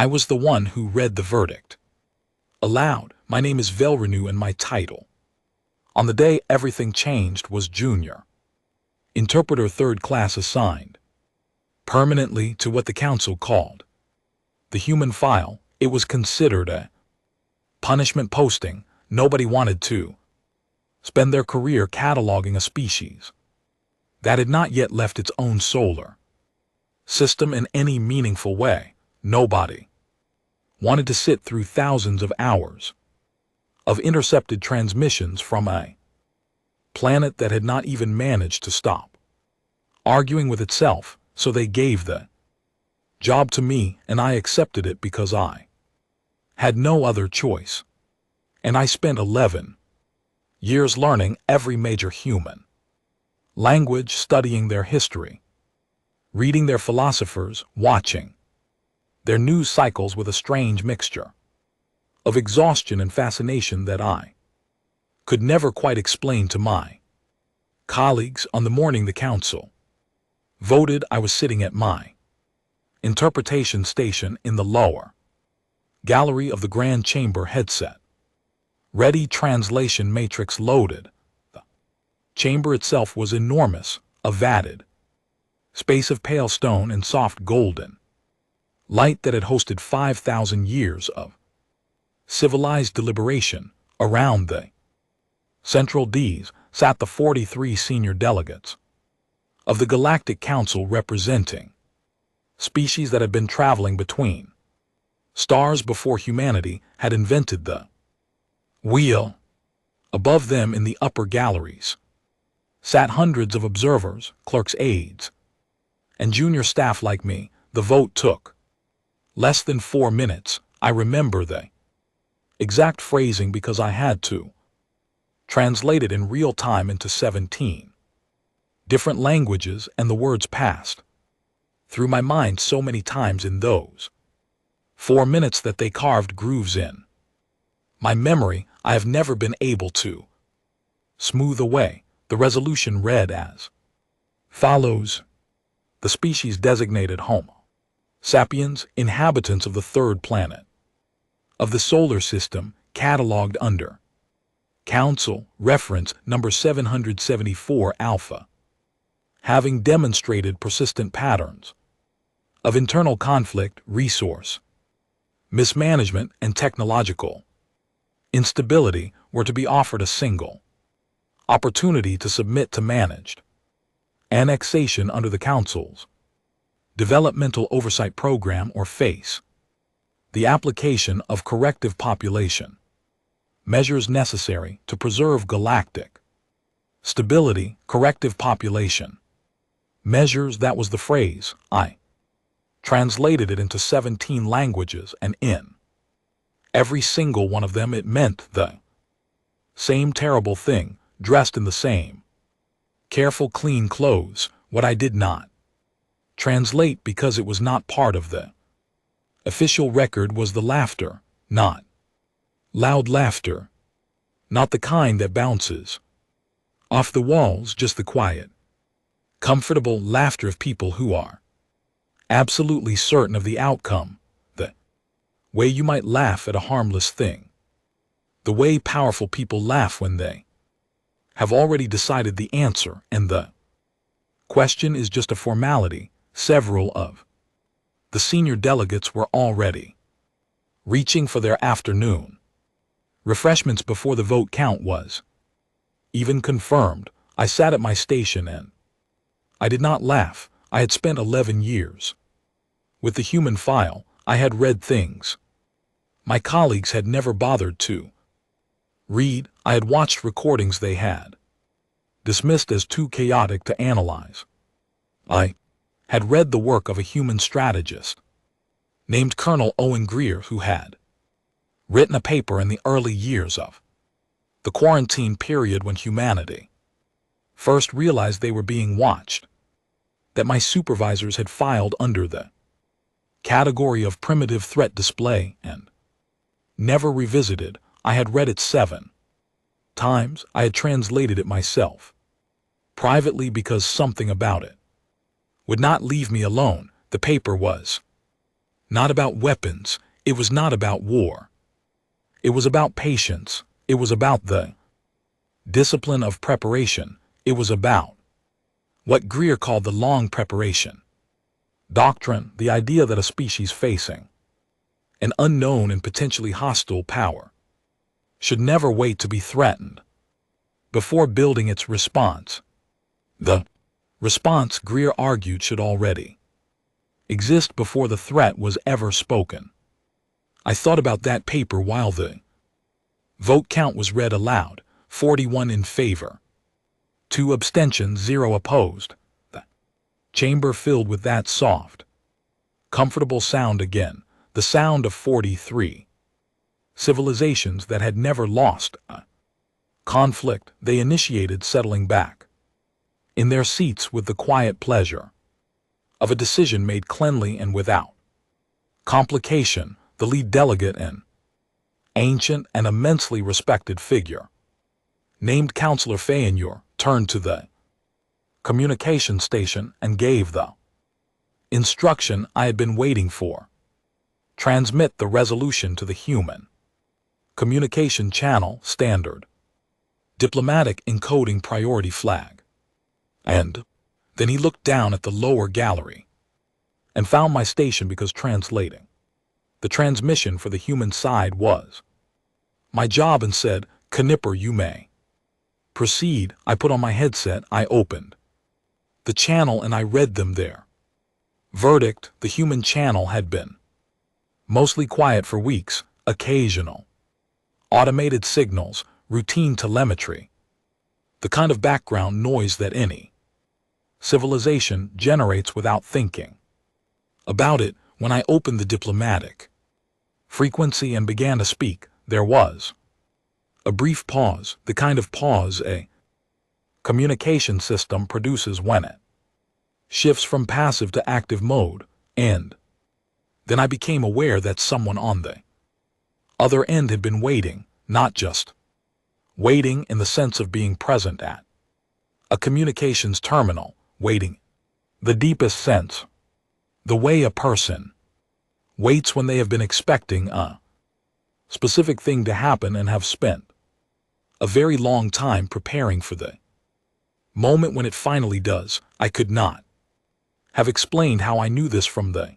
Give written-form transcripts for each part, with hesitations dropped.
I was the one who read the verdict. Aloud, my name is Velrenew and my title. On the day everything changed was Junior. Interpreter third class assigned. Permanently to what the council called the human file. It was considered a punishment posting. Nobody wanted to spend their career cataloging a species that had not yet left its own solar system in any meaningful way. Nobody wanted to sit through thousands of hours of intercepted transmissions from a planet that had not even managed to stop arguing with itself, so they gave the job to me and I accepted it because I had no other choice. And I spent 11 years learning every major human language, studying their history, reading their philosophers, watching their news cycles with a strange mixture of exhaustion and fascination that I could never quite explain to my colleagues. On the morning the council voted, I was sitting at my interpretation station in the lower gallery of the grand chamber, headset ready, translation matrix loaded. The chamber itself was enormous, a vatted space of pale stone and soft golden light that had hosted 5,000 years of civilized deliberation. Around the central dais sat the 43 senior delegates of the Galactic Council, representing species that had been traveling between stars before humanity had invented the wheel. Above them in the upper galleries sat hundreds of observers, clerks, aides, and junior staff like me. The vote took less than 4 minutes. I remember the exact phrasing because I had to translate it in real time into 17 different languages, and the words passed through my mind so many times in those 4 minutes that they carved grooves in my memory I have never been able to smooth away. The resolution read as follows: the species designated Homo sapiens, inhabitants of the third planet of the solar system, catalogued under Council Reference Number 774 Alpha, having demonstrated persistent patterns of internal conflict, resource mismanagement, and technological instability, were to be offered a single opportunity to submit to managed annexation under the Council's Developmental Oversight Program, or FACE, the application of corrective population measures necessary to preserve galactic stability. Corrective population measures, that was the phrase. I translated it into 17 languages, and in every single one of them it meant the same terrible thing, dressed in the same careful, clean clothes. What I did not translate because it was not part of the official record was the laughter, not loud laughter, not the kind that bounces off the walls, just the quiet, comfortable laughter of people who are absolutely certain of the outcome, the way you might laugh at a harmless thing, the way powerful people laugh when they have already decided the answer and the question is just a formality. Several of the senior delegates were already reaching for their afternoon refreshments before the vote count was even confirmed. I sat at my station and I did not laugh. I had spent 11 years with the human file. I had read things my colleagues had never bothered to read. I had watched recordings they had dismissed as too chaotic to analyze. I had read the work of a human strategist named Colonel Owen Greer, who had written a paper in the early years of the quarantine period when humanity first realized they were being watched, that my supervisors had filed under the category of primitive threat display and never revisited. I had read it 7 times. I had translated it myself privately because something about it would not leave me alone. The paper was Not about weapons. It was not about war. It was about patience. It was about the discipline of preparation. It was about what Greer called the long preparation. Doctrine, the idea that a species facing an unknown and potentially hostile power should never wait to be threatened before building its response. The response, Greer argued, should already exist before the threat was ever spoken. I thought about that paper while the vote count was read aloud, 41 in favor, 2 abstentions, 0 opposed. The chamber filled with that soft, comfortable sound again, the sound of 43 civilizations that had never lost a conflict. They initiated settling back in their seats with the quiet pleasure of a decision made cleanly and without complication. The lead delegate, an ancient and immensely respected figure named Councillor Fayennure, turned to the communication station and gave the instruction I had been waiting for. Transmit the resolution to the human communication channel, standard diplomatic encoding priority flag. And then he looked down at the lower gallery and found my station because translating the transmission for the human side was my job, and said, "Knipper, you may proceed." I put on my headset, I opened the channel, and I read them there. Verdict: the human channel had been mostly quiet for weeks, occasional automated signals, routine telemetry, the kind of background noise that any civilization generates without thinking about it. When I opened the diplomatic frequency and began to speak, there was a brief pause, the kind of pause a communication system produces when it shifts from passive to active mode, and then I became aware that someone on the other end had been waiting, not just waiting in the sense of being present at a communications terminal, waiting the deepest sense, the way a person waits when they have been expecting a specific thing to happen and have spent a very long time preparing for the moment when it finally does. I could not have explained how I knew this from the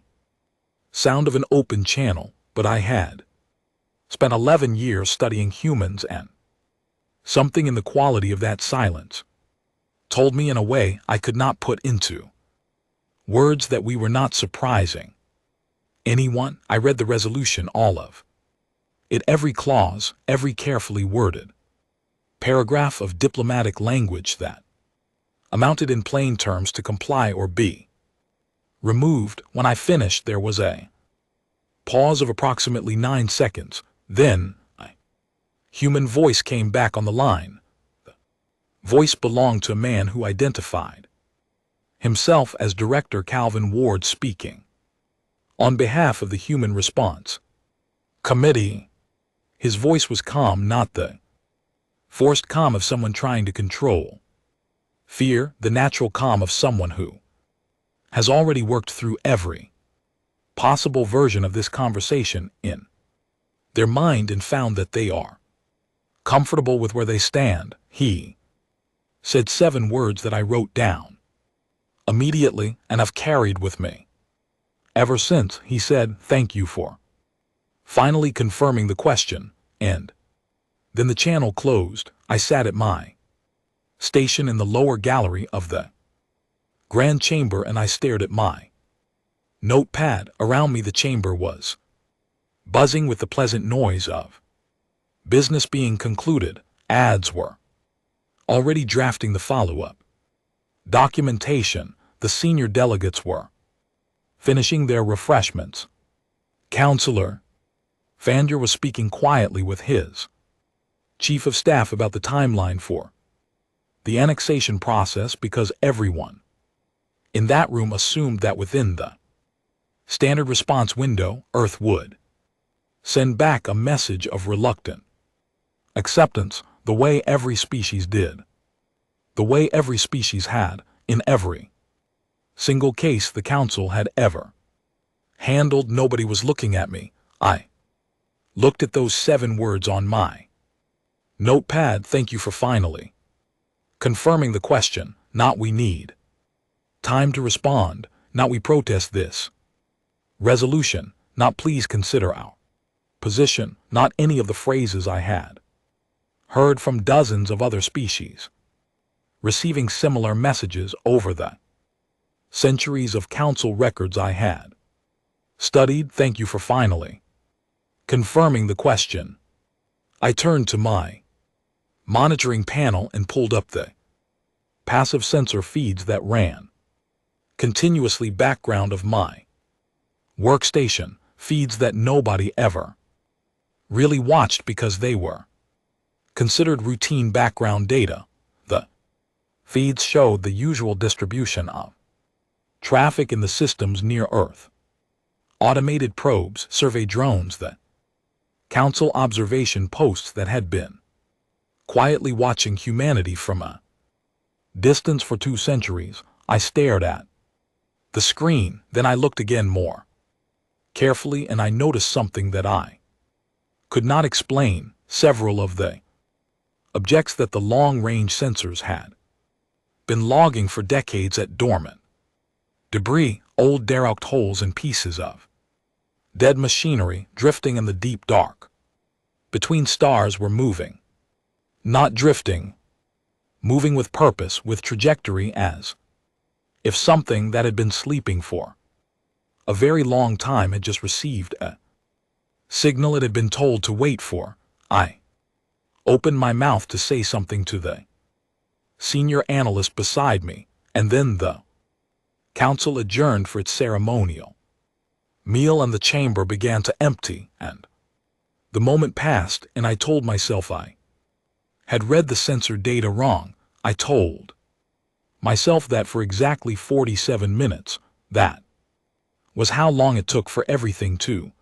sound of an open channel, but I had spent 11 years studying humans, and something in the quality of that silence told me in a way I could not put into words that we were not surprising anyone. I read the resolution, all of it, every clause, every carefully worded paragraph of diplomatic language that amounted in plain terms to comply or be removed. When I finished, there was a pause of approximately 9 seconds. Then a human voice came back on the line. The voice belonged to a man who identified himself as Director Calvin Ward, speaking on behalf of the Human Response Committee. His voice was calm, not the forced calm of someone trying to control fear, the natural calm of someone who has already worked through every possible version of this conversation in their mind and found that they are comfortable with where they stand. He said 7 words that I wrote down immediately and have carried with me ever since. He said, "Thank you for finally confirming the question," and then the channel closed. I sat at my station in the lower gallery of the grand chamber, and I stared at my notepad. Around me the chamber was buzzing with the pleasant noise of business being concluded. Ads were already drafting the follow-up documentation. The senior delegates were finishing their refreshments. Councillor Fayennure was speaking quietly with his chief of staff about the timeline for the annexation process, because everyone in that room assumed that within the standard response window, Earth would send back a message of reluctant acceptance, the way every species did, the way every species had, in every single case the Council had ever Handled, nobody was looking at me. I looked at those 7 words on my notepad. Thank you for finally confirming the question, not we need time to respond, not we protest this. Resolution, not please consider our position, not any of the phrases I had heard from dozens of other species, receiving similar messages over the centuries of council records I had studied. Thank you for finally confirming the question. I turned to my monitoring panel and pulled up the passive sensor feeds that ran continuously background of my workstation, feeds that nobody ever really watched because they were considered routine background data. The feeds showed the usual distribution of traffic in the systems near Earth. Automated probes, survey drones, the council observation posts that had been quietly watching humanity from a distance for 2 centuries. I stared at the screen, then I looked again more carefully, and I noticed something that I could not explain. Several of the objects that the long-range sensors had been logging for decades at dormant debris, old derelict holes and pieces of dead machinery drifting in the deep dark between stars were moving. Not drifting, moving with purpose, with trajectory, as if something that had been sleeping for a very long time had just received a signal it had been told to wait for. I opened my mouth to say something to the senior analyst beside me, and then the council adjourned for its ceremonial meal and the chamber began to empty, and the moment passed and I told myself I had read the sensor data wrong. I told myself that for exactly 47 minutes, that was how long it took for everything to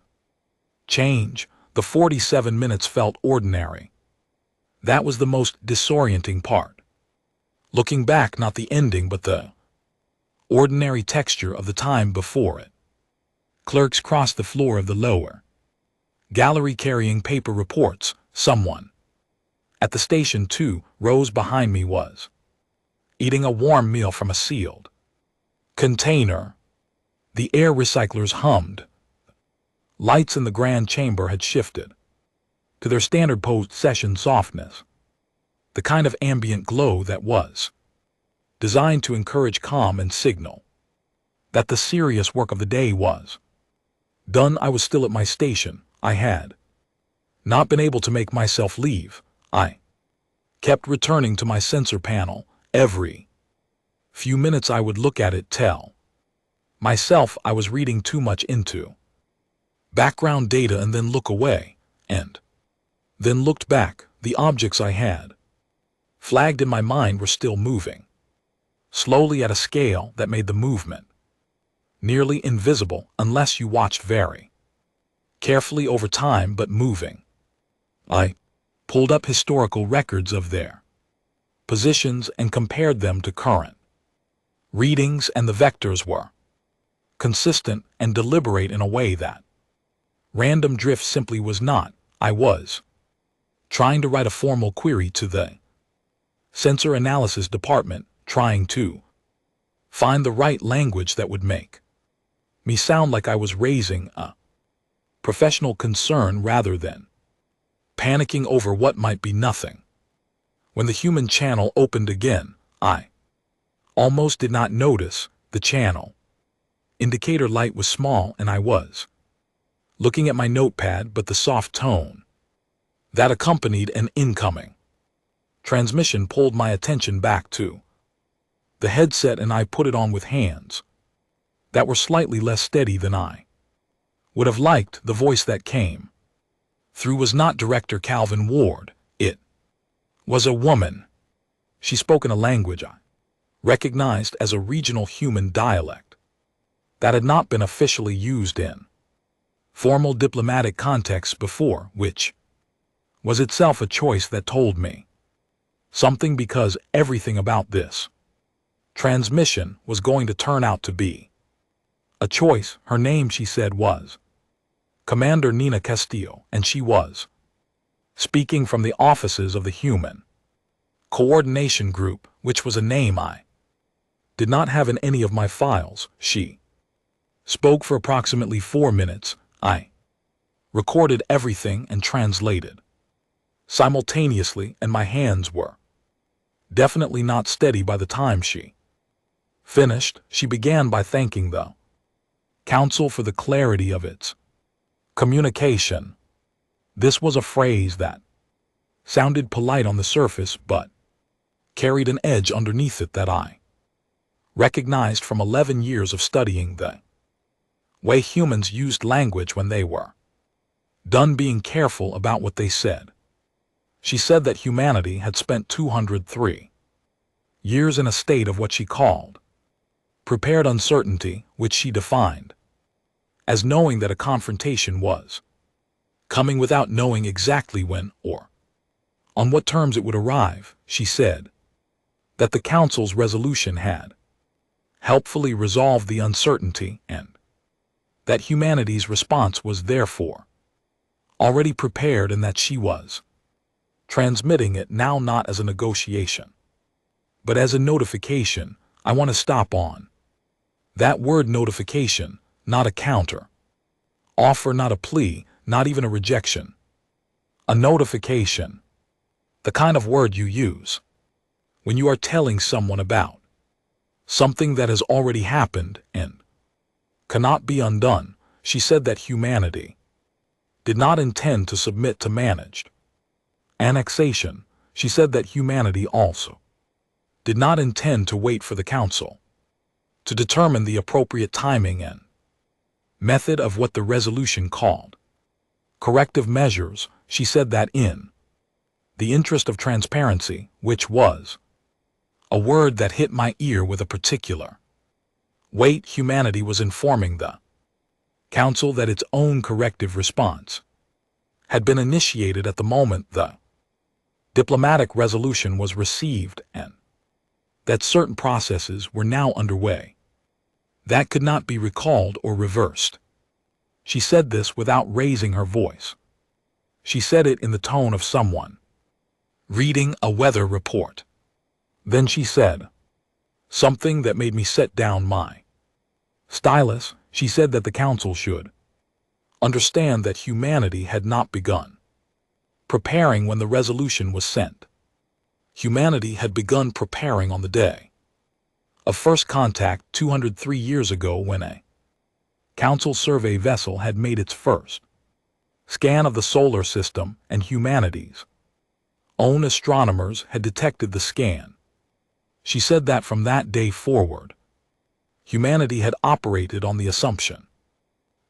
change. The 47 minutes felt ordinary. That was the most disorienting part. Looking back, not the ending, but the ordinary texture of the time before it. Clerks crossed the floor of the lower gallery carrying paper reports. Someone at the station 2 rows behind me was eating a warm meal from a sealed container. The air recyclers hummed. Lights in the grand chamber had shifted to their standard post-session softness, the kind of ambient glow that was designed to encourage calm and signal that the serious work of the day was done. I was still at my station. I had not been able to make myself leave. I kept returning to my sensor panel. Every few minutes I would look at it, tell myself I was reading too much into background data, and then look away, and then looked back. The objects I had flagged in my mind were still moving, slowly at a scale that made the movement nearly invisible unless you watched very carefully over time, but moving. I pulled up historical records of their positions and compared them to current readings, and the vectors were consistent and deliberate in a way that random drift simply was not. I was trying to write a formal query to the sensor analysis department, trying to find the right language that would make me sound like I was raising a professional concern rather than panicking over what might be nothing. When the human channel opened again, I almost did not notice the channel indicator light was small, and I was looking at my notepad, but the soft tone that accompanied an incoming transmission pulled my attention back to the headset, and I put it on with hands that were slightly less steady than I would have liked. The voice that came through was not Director Calvin Ward. It was a woman. She spoke in a language I recognized as a regional human dialect that had not been officially used in formal diplomatic contexts before, which was itself a choice that told me something, because everything about this transmission was going to turn out to be A choice. Her name, she said, was Commander Nina Castillo, and she was speaking from the offices of the Human Coordination Group, which was a name I did not have in any of my files. She spoke for approximately 4 minutes. I recorded everything and translated simultaneously, and my hands were definitely not steady by the time she finished. She began by thanking the Council for the clarity of its communication. This was a phrase that sounded polite on the surface, but carried an edge underneath it that I recognized from 11 years of studying the way humans used language when they were done being careful about what they said. She said that humanity had spent 203 years in a state of what she called prepared uncertainty, which she defined as knowing that a confrontation was coming without knowing exactly when or on what terms it would arrive. She said that the Council's resolution had helpfully resolved the uncertainty and that humanity's response was therefore already prepared, and that she was transmitting it now not as a negotiation, but as a notification. I want to stop on that word notification, not a counter offer, not a plea, not even a rejection. A notification, the kind of word you use when you are telling someone about something that has already happened and cannot be undone. She said that humanity did not intend to submit to managed annexation. She said that humanity also did not intend to wait for the Council to determine the appropriate timing and method of what the resolution called corrective measures. She said that in the interest of transparency, which was a word that hit my ear with a particular weight, humanity was informing the Council that its own corrective response had been initiated at the moment the diplomatic resolution was received, and that certain processes were now underway that could not be recalled or reversed. She said this without raising her voice. She said it in the tone of someone reading a weather report. Then she said something that made me set down my stylus. She said that the Council should understand that humanity had not begun preparing when the resolution was sent. Humanity had begun preparing on the day of first contact 203 years ago, when a Council survey vessel had made its first scan of the solar system, and humanity's own astronomers had detected the scan. She said that from that day forward, humanity had operated on the assumption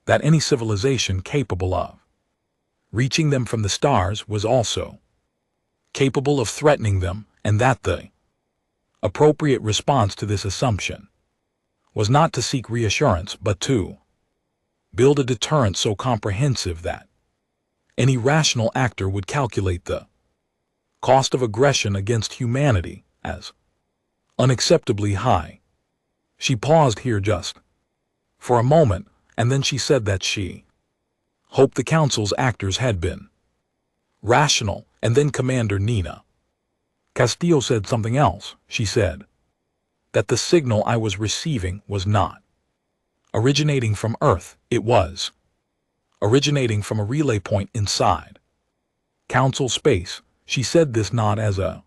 that any civilization capable of reaching them from the stars was also capable of threatening them, and that the appropriate response to this assumption was not to seek reassurance, but to build a deterrent so comprehensive that any rational actor would calculate the cost of aggression against humanity as unacceptably high. She paused here just for a moment, and then she said that she hoped the Council's actors had been rational. And then Commander Nina Castillo said something else. She said that the signal I was receiving was not originating from Earth. It was originating from a relay point inside Council space. She said this not as a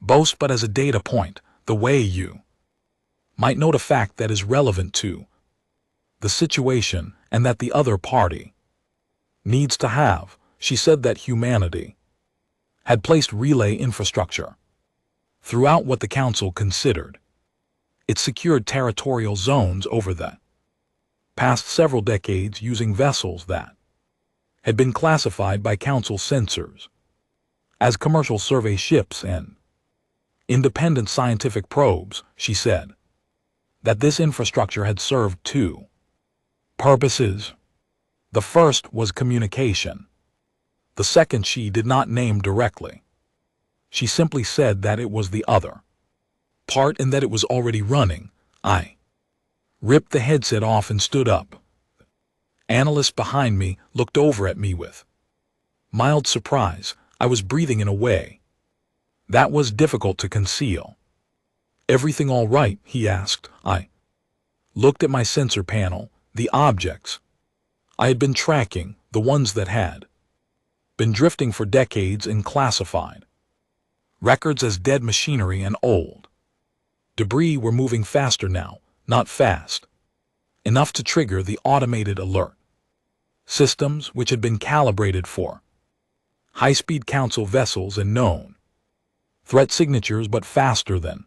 boast, but as a data point, the way you might note a fact that is relevant to the situation and that the other party needs to have. She said that humanity had placed relay infrastructure throughout what the Council considered its secured territorial zones over the past several decades, using vessels that had been classified by Council censors as commercial survey ships and independent scientific probes. She said that this infrastructure had served two purposes. The first was communication. The second she did not name directly. She simply said that it was the other part and that it was already running. I ripped the headset off and stood up. Analyst behind me looked over at me with mild surprise. I was breathing in a way that was difficult to conceal. "Everything all right?" he asked. I looked at my sensor panel, the objects I had been tracking, the ones that had been drifting for decades in classified records as dead machinery and old debris, were moving faster now, not fast enough to trigger the automated alert systems which had been calibrated for high-speed council vessels and known threat signatures, but faster than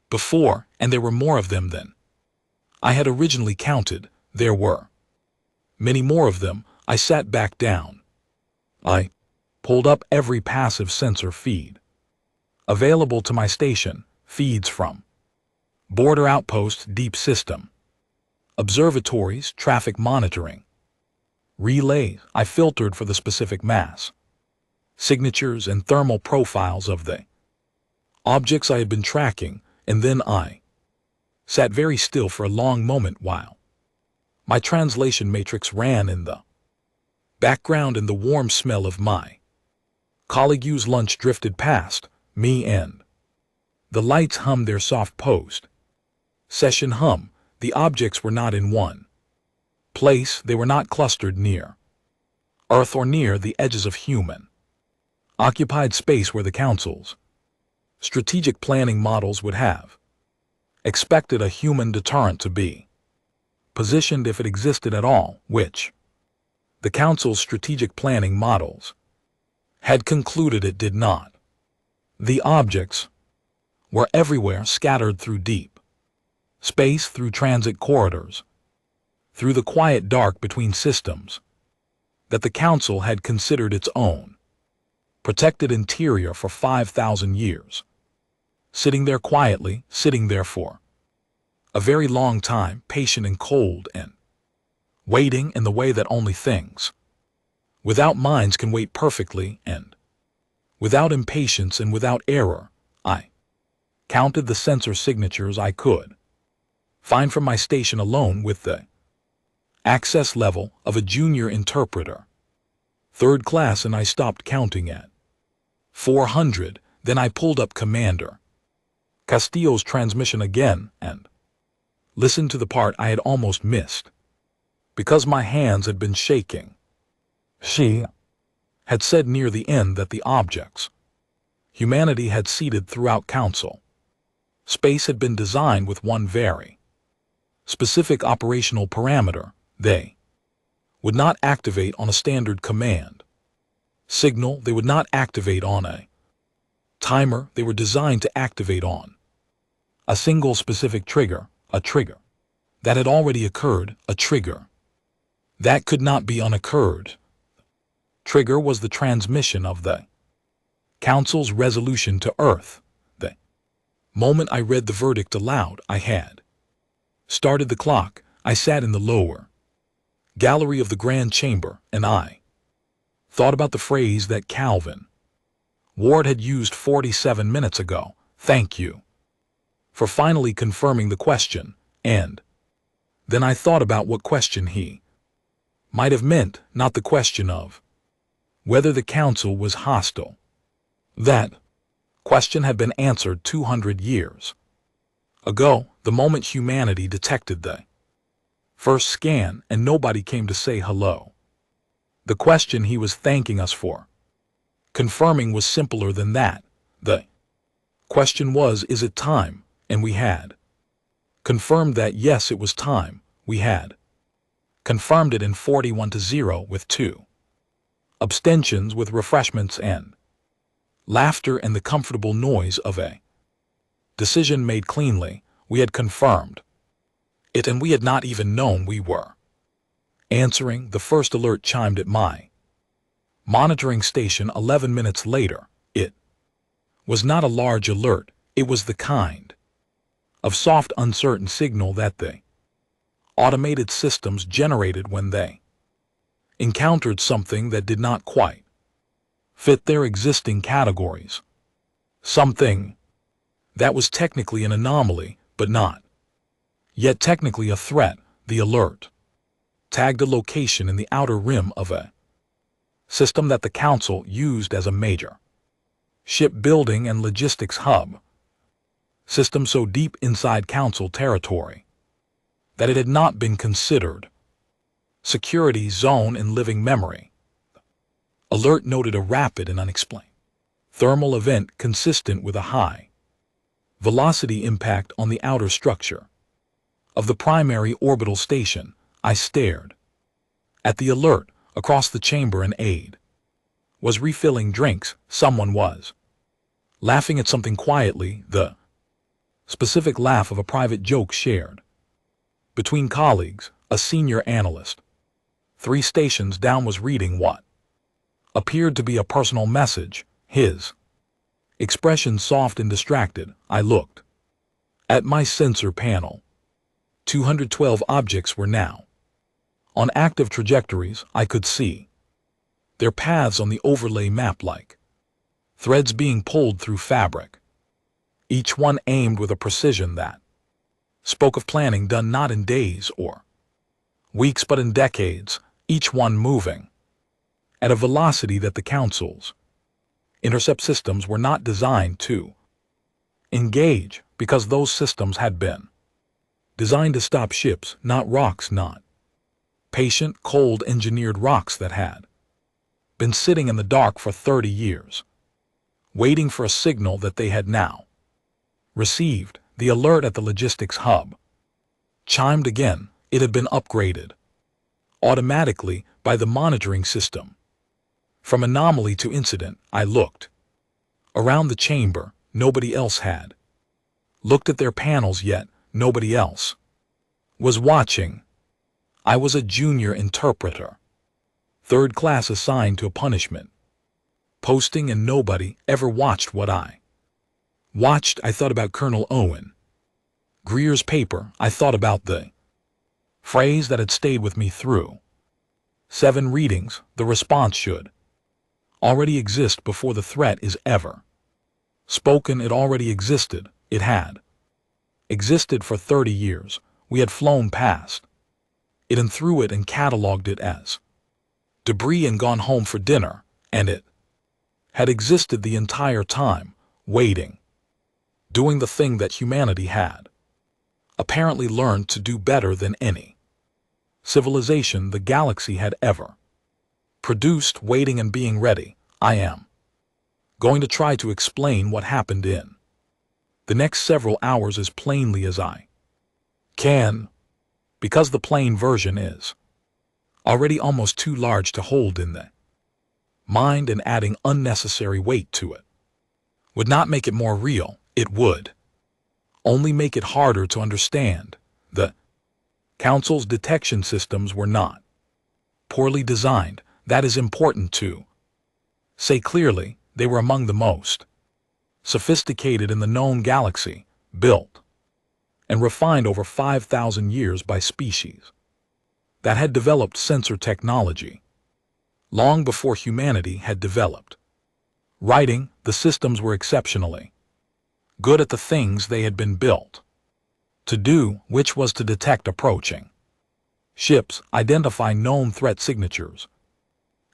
before, and there were more of them than I had originally counted. There were many more of them. I sat back down. I pulled up every passive sensor feed available to my station, feeds from border outposts, deep system observatories, traffic monitoring relays. I filtered for the specific mass signatures and thermal profiles of the objects I had been tracking, and then I sat very still for a long moment while my translation matrix ran in the background and the warm smell of my colleague's lunch drifted past me, and the lights hummed their soft post-session hum. The objects were not in one place. They were not clustered near Earth or near the edges of human occupied space where the Council's strategic planning models would have expected a human deterrent to be positioned, if it existed at all, which the Council's strategic planning models had concluded it did not. The objects were everywhere, scattered through deep space, through transit corridors, through the quiet dark between systems that the Council had considered its own protected interior for 5,000 years, sitting there quietly, sitting there for a very long time, patient and cold and waiting in the way that only things without minds can wait, perfectly and without impatience and without error. I counted the sensor signatures I could find from my station alone with the access level of a junior interpreter, third class, and I stopped counting at 400. Then I pulled up Commander Castillo's transmission again and listened to the part I had almost missed because my hands had been shaking. She had said near the end that the objects humanity had seeded throughout Council space had been designed with one very specific operational parameter. They would not activate on a standard command signal. They would not activate on a timer. They were designed to activate on a single specific trigger, a trigger that had already occurred, a trigger that could not be unoccurred. Trigger was the transmission of the Council's resolution to Earth. The moment I read the verdict aloud, I had started the clock. I sat in the lower gallery of the Grand Chamber, and I thought about the phrase that Calvin Ward had used 47 minutes ago. "Thank you for finally confirming the question." And then I thought about what question he might have meant, not the question of whether the Council was hostile. That question had been answered 200 years ago, the moment humanity detected the first scan, and nobody came to say hello. The question he was thanking us for confirming was simpler than that. The question was, is it time? And we had confirmed that yes, it was time. We had confirmed it in 41-0 with 2 abstentions, with refreshments and laughter and the comfortable noise of a decision made cleanly. We had confirmed it, and we had not even known we were answering. The first alert chimed at my monitoring station 11 minutes later. It was not a large alert. It was the kind of soft, uncertain signal that the automated systems generated when they encountered something that did not quite fit their existing categories. Something that was technically an anomaly, but not yet technically a threat. The alert tagged a location in the outer rim of a system that the Council used as a major shipbuilding and logistics hub. System so deep inside Council territory that it had not been considered security zone in living memory. Alert noted a rapid and unexplained thermal event consistent with a high velocity impact on the outer structure of the primary orbital station. I stared at the alert across the chamber. An aide was refilling drinks. Someone was laughing at something quietly, the specific laugh of a private joke shared between colleagues. A senior analyst 3 stations down was reading what appeared to be a personal message, his expression soft and distracted. I looked at my sensor panel. 212 objects were now on active trajectories. I could see their paths on the overlay map like threads being pulled through fabric, each one aimed with a precision that spoke of planning done not in days or weeks but in decades, each one moving at a velocity that the Council's intercept systems were not designed to engage, because those systems had been designed to stop ships, not rocks, not patient, cold engineered rocks that had been sitting in the dark for 30 years, waiting for a signal that they had now received. The alert at the logistics hub chimed again. It had been upgraded automatically by the monitoring system. From anomaly to incident, I looked around the chamber. Nobody else had looked at their panels yet. Nobody else was watching. I was a junior interpreter, 3rd class assigned to a punishment posting, and nobody ever watched what I watched. I thought about Colonel Owen Greer's paper. I thought about the phrase that had stayed with me through 7 readings. The response should already exist before the threat is ever spoken. It already existed. It had existed for 30 years. We had flown past it and through it and cataloged it as debris and gone home for dinner, and it had existed the entire time, waiting, doing the thing that humanity had apparently learned to do better than any civilization the galaxy had ever produced, waiting and being ready. I am going to try to explain what happened in the next several hours as plainly as I can, because the plain version is already almost too large to hold in the mind, and adding unnecessary weight to it would not make it more real. It would only make it harder to understand. The Council's detection systems were not poorly designed. That is important to say clearly. They were among the most sophisticated in the known galaxy, built and refined over 5,000 years by species that had developed sensor technology long before humanity had developed writing. The systems were exceptionally good at the things they had been built to do, which was to detect approaching ships, identify known threat signatures,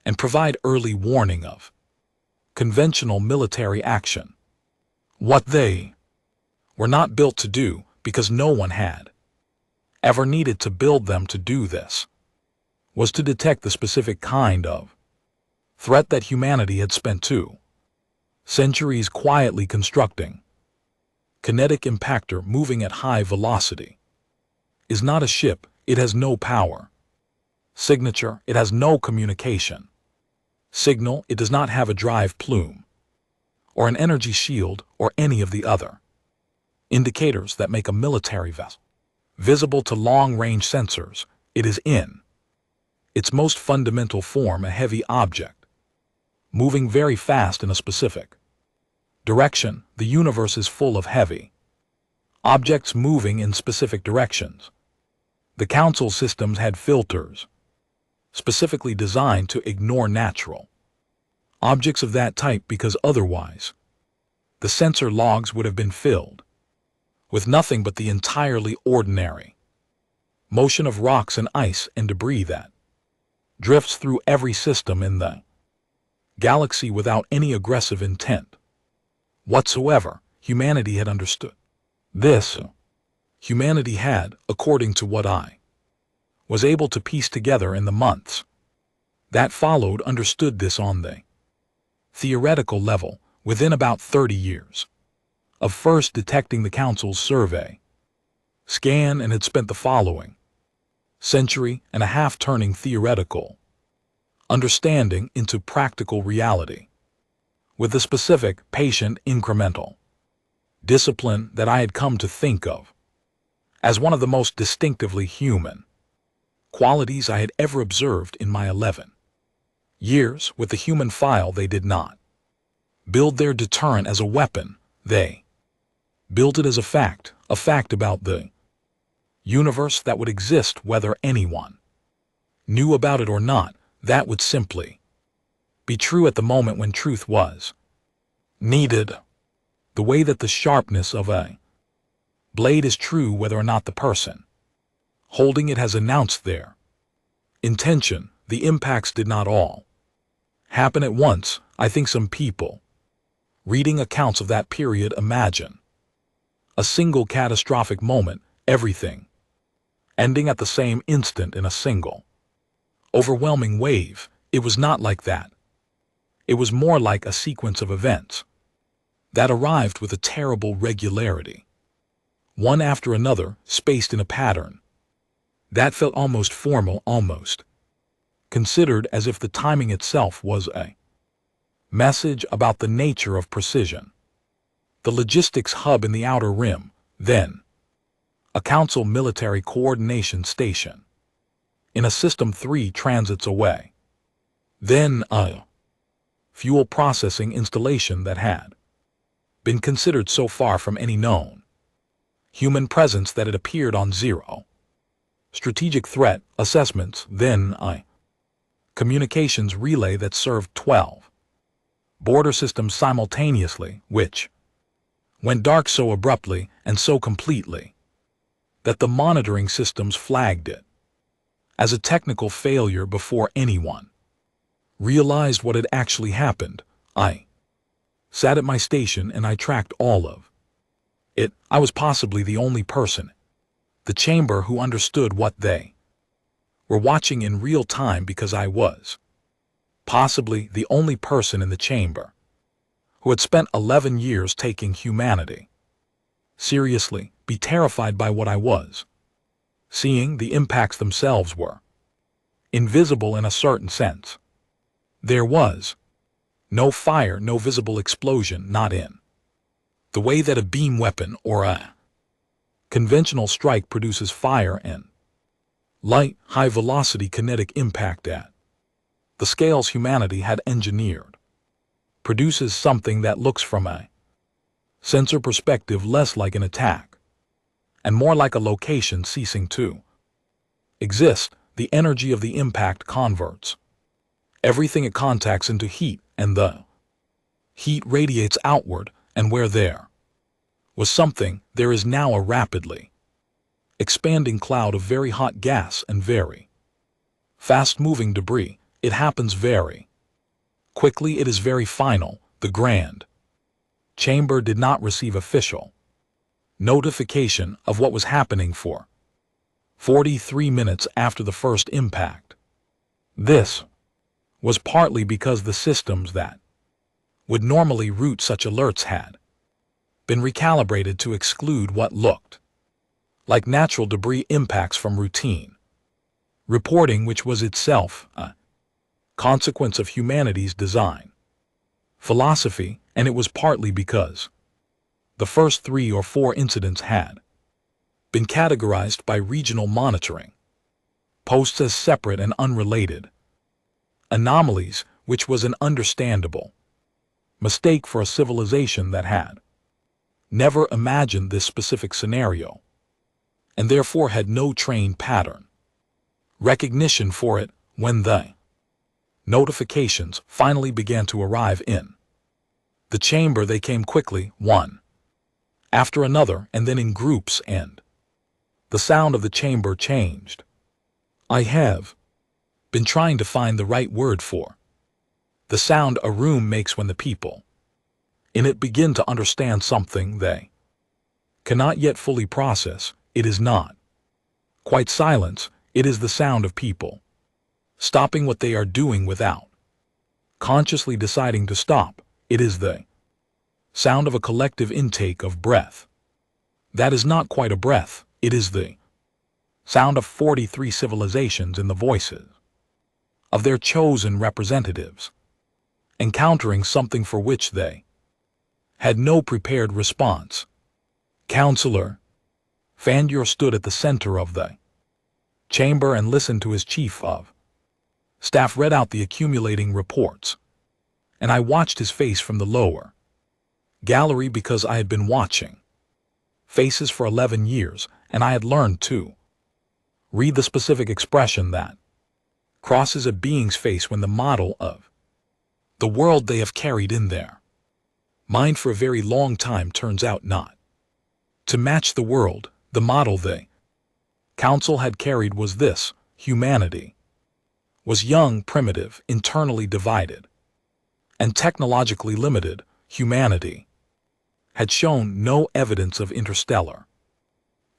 and provide early warning of conventional military action. What they were not built to do, because no one had ever needed to build them to do this, was to detect the specific kind of threat that humanity had spent 2 centuries quietly constructing. Kinetic impactor moving at high velocity is not a ship. It has no power signature. It has no communication signal. It does not have a drive plume or an energy shield or any of the other indicators that make a military vessel visible to long-range sensors. It is in its most fundamental form a heavy object, moving very fast in a specific direction. The universe is full of heavy objects moving in specific directions. The Council systems had filters specifically designed to ignore natural objects of that type, because otherwise the sensor logs would have been filled with nothing but the entirely ordinary motion of rocks and ice and debris that drifts through every system in the galaxy without any aggressive intent whatsoever. Humanity had understood this. Humanity had, according to what I was able to piece together in the months that followed, understood this on the theoretical level within about 30 years of first detecting the Council's survey scan, and had spent the following century and a half turning theoretical understanding into practical reality with the specific, patient, incremental discipline that I had come to think of as one of the most distinctively human qualities I had ever observed in my 11 years with the human file. They did not build their deterrent as a weapon, they built it as a fact about the universe that would exist whether anyone knew about it or not. That would simply be true at the moment when truth was needed. The way that the sharpness of a blade is true whether or not the person holding it has announced their intention. The impacts did not all happen at once. I think some people reading accounts of that period imagine a single catastrophic moment, everything ending at the same instant in a single overwhelming wave. It was not like that. It was more like a sequence of events that arrived with a terrible regularity, one after another, spaced in a pattern that felt almost formal, almost considered, as if the timing itself was a message about the nature of precision. The logistics hub in the outer rim, then a Council military coordination station in a system 3 transits away, then a fuel processing installation that had been considered so far from any known human presence that it appeared on zero strategic threat assessments, then a communications relay that served 12 border systems simultaneously, which went dark so abruptly and so completely that the monitoring systems flagged it as a technical failure before anyone realized what had actually happened. I sat at my station and I tracked all of it. I was possibly the only person the chamber who understood what they were watching in real time, because I was possibly the only person in the chamber who had spent 11 years taking humanity seriously, be terrified by what I was seeing. The impacts themselves were invisible in a certain sense. There was no fire, no visible explosion, not in the way that a beam weapon or a conventional strike produces fire and light, high-velocity kinetic impact at the scales humanity had engineered produces something that looks from a sensor perspective less like an attack and more like a location ceasing to exist. The energy of the impact converts everything it contacts into heat, and the heat radiates outward, and where there was something, there is now a rapidly expanding cloud of very hot gas and very fast-moving debris. It happens very quickly. It is very final. The Grand Chamber did not receive official notification of what was happening for 43 minutes after the first impact. This was partly because the systems that would normally route such alerts had been recalibrated to exclude what looked like natural debris impacts from routine reporting, which was itself a consequence of humanity's design philosophy. And it was partly because the first 3 or 4 incidents had been categorized by regional monitoring posts as separate and unrelated anomalies, which was an understandable mistake for a civilization that had never imagined this specific scenario and therefore had no trained pattern recognition for it. When the notifications finally began to arrive in the chamber, they came quickly, one after another, and then in groups, and the sound of the chamber changed. I have been trying to find the right word for the sound a room makes when the people in it begin to understand something they cannot yet fully process. It is not quite silence, it is the sound of people stopping what they are doing without consciously deciding to stop. It is the sound of a collective intake of breath. That is not quite a breath, it is the sound of 43 civilizations in the voices of their chosen representatives, encountering something for which they had no prepared response. Counselor Fandier stood at the center of the chamber and listened to his chief of staff read out the accumulating reports, and I watched his face from the lower gallery because I had been watching faces for 11 years, and I had learned to read the specific expression that crosses a being's face when the model of the world they have carried in their mind for a very long time turns out not to match the world. The model they council had carried was this: humanity was young, primitive, internally divided, and technologically limited. Humanity had shown no evidence of interstellar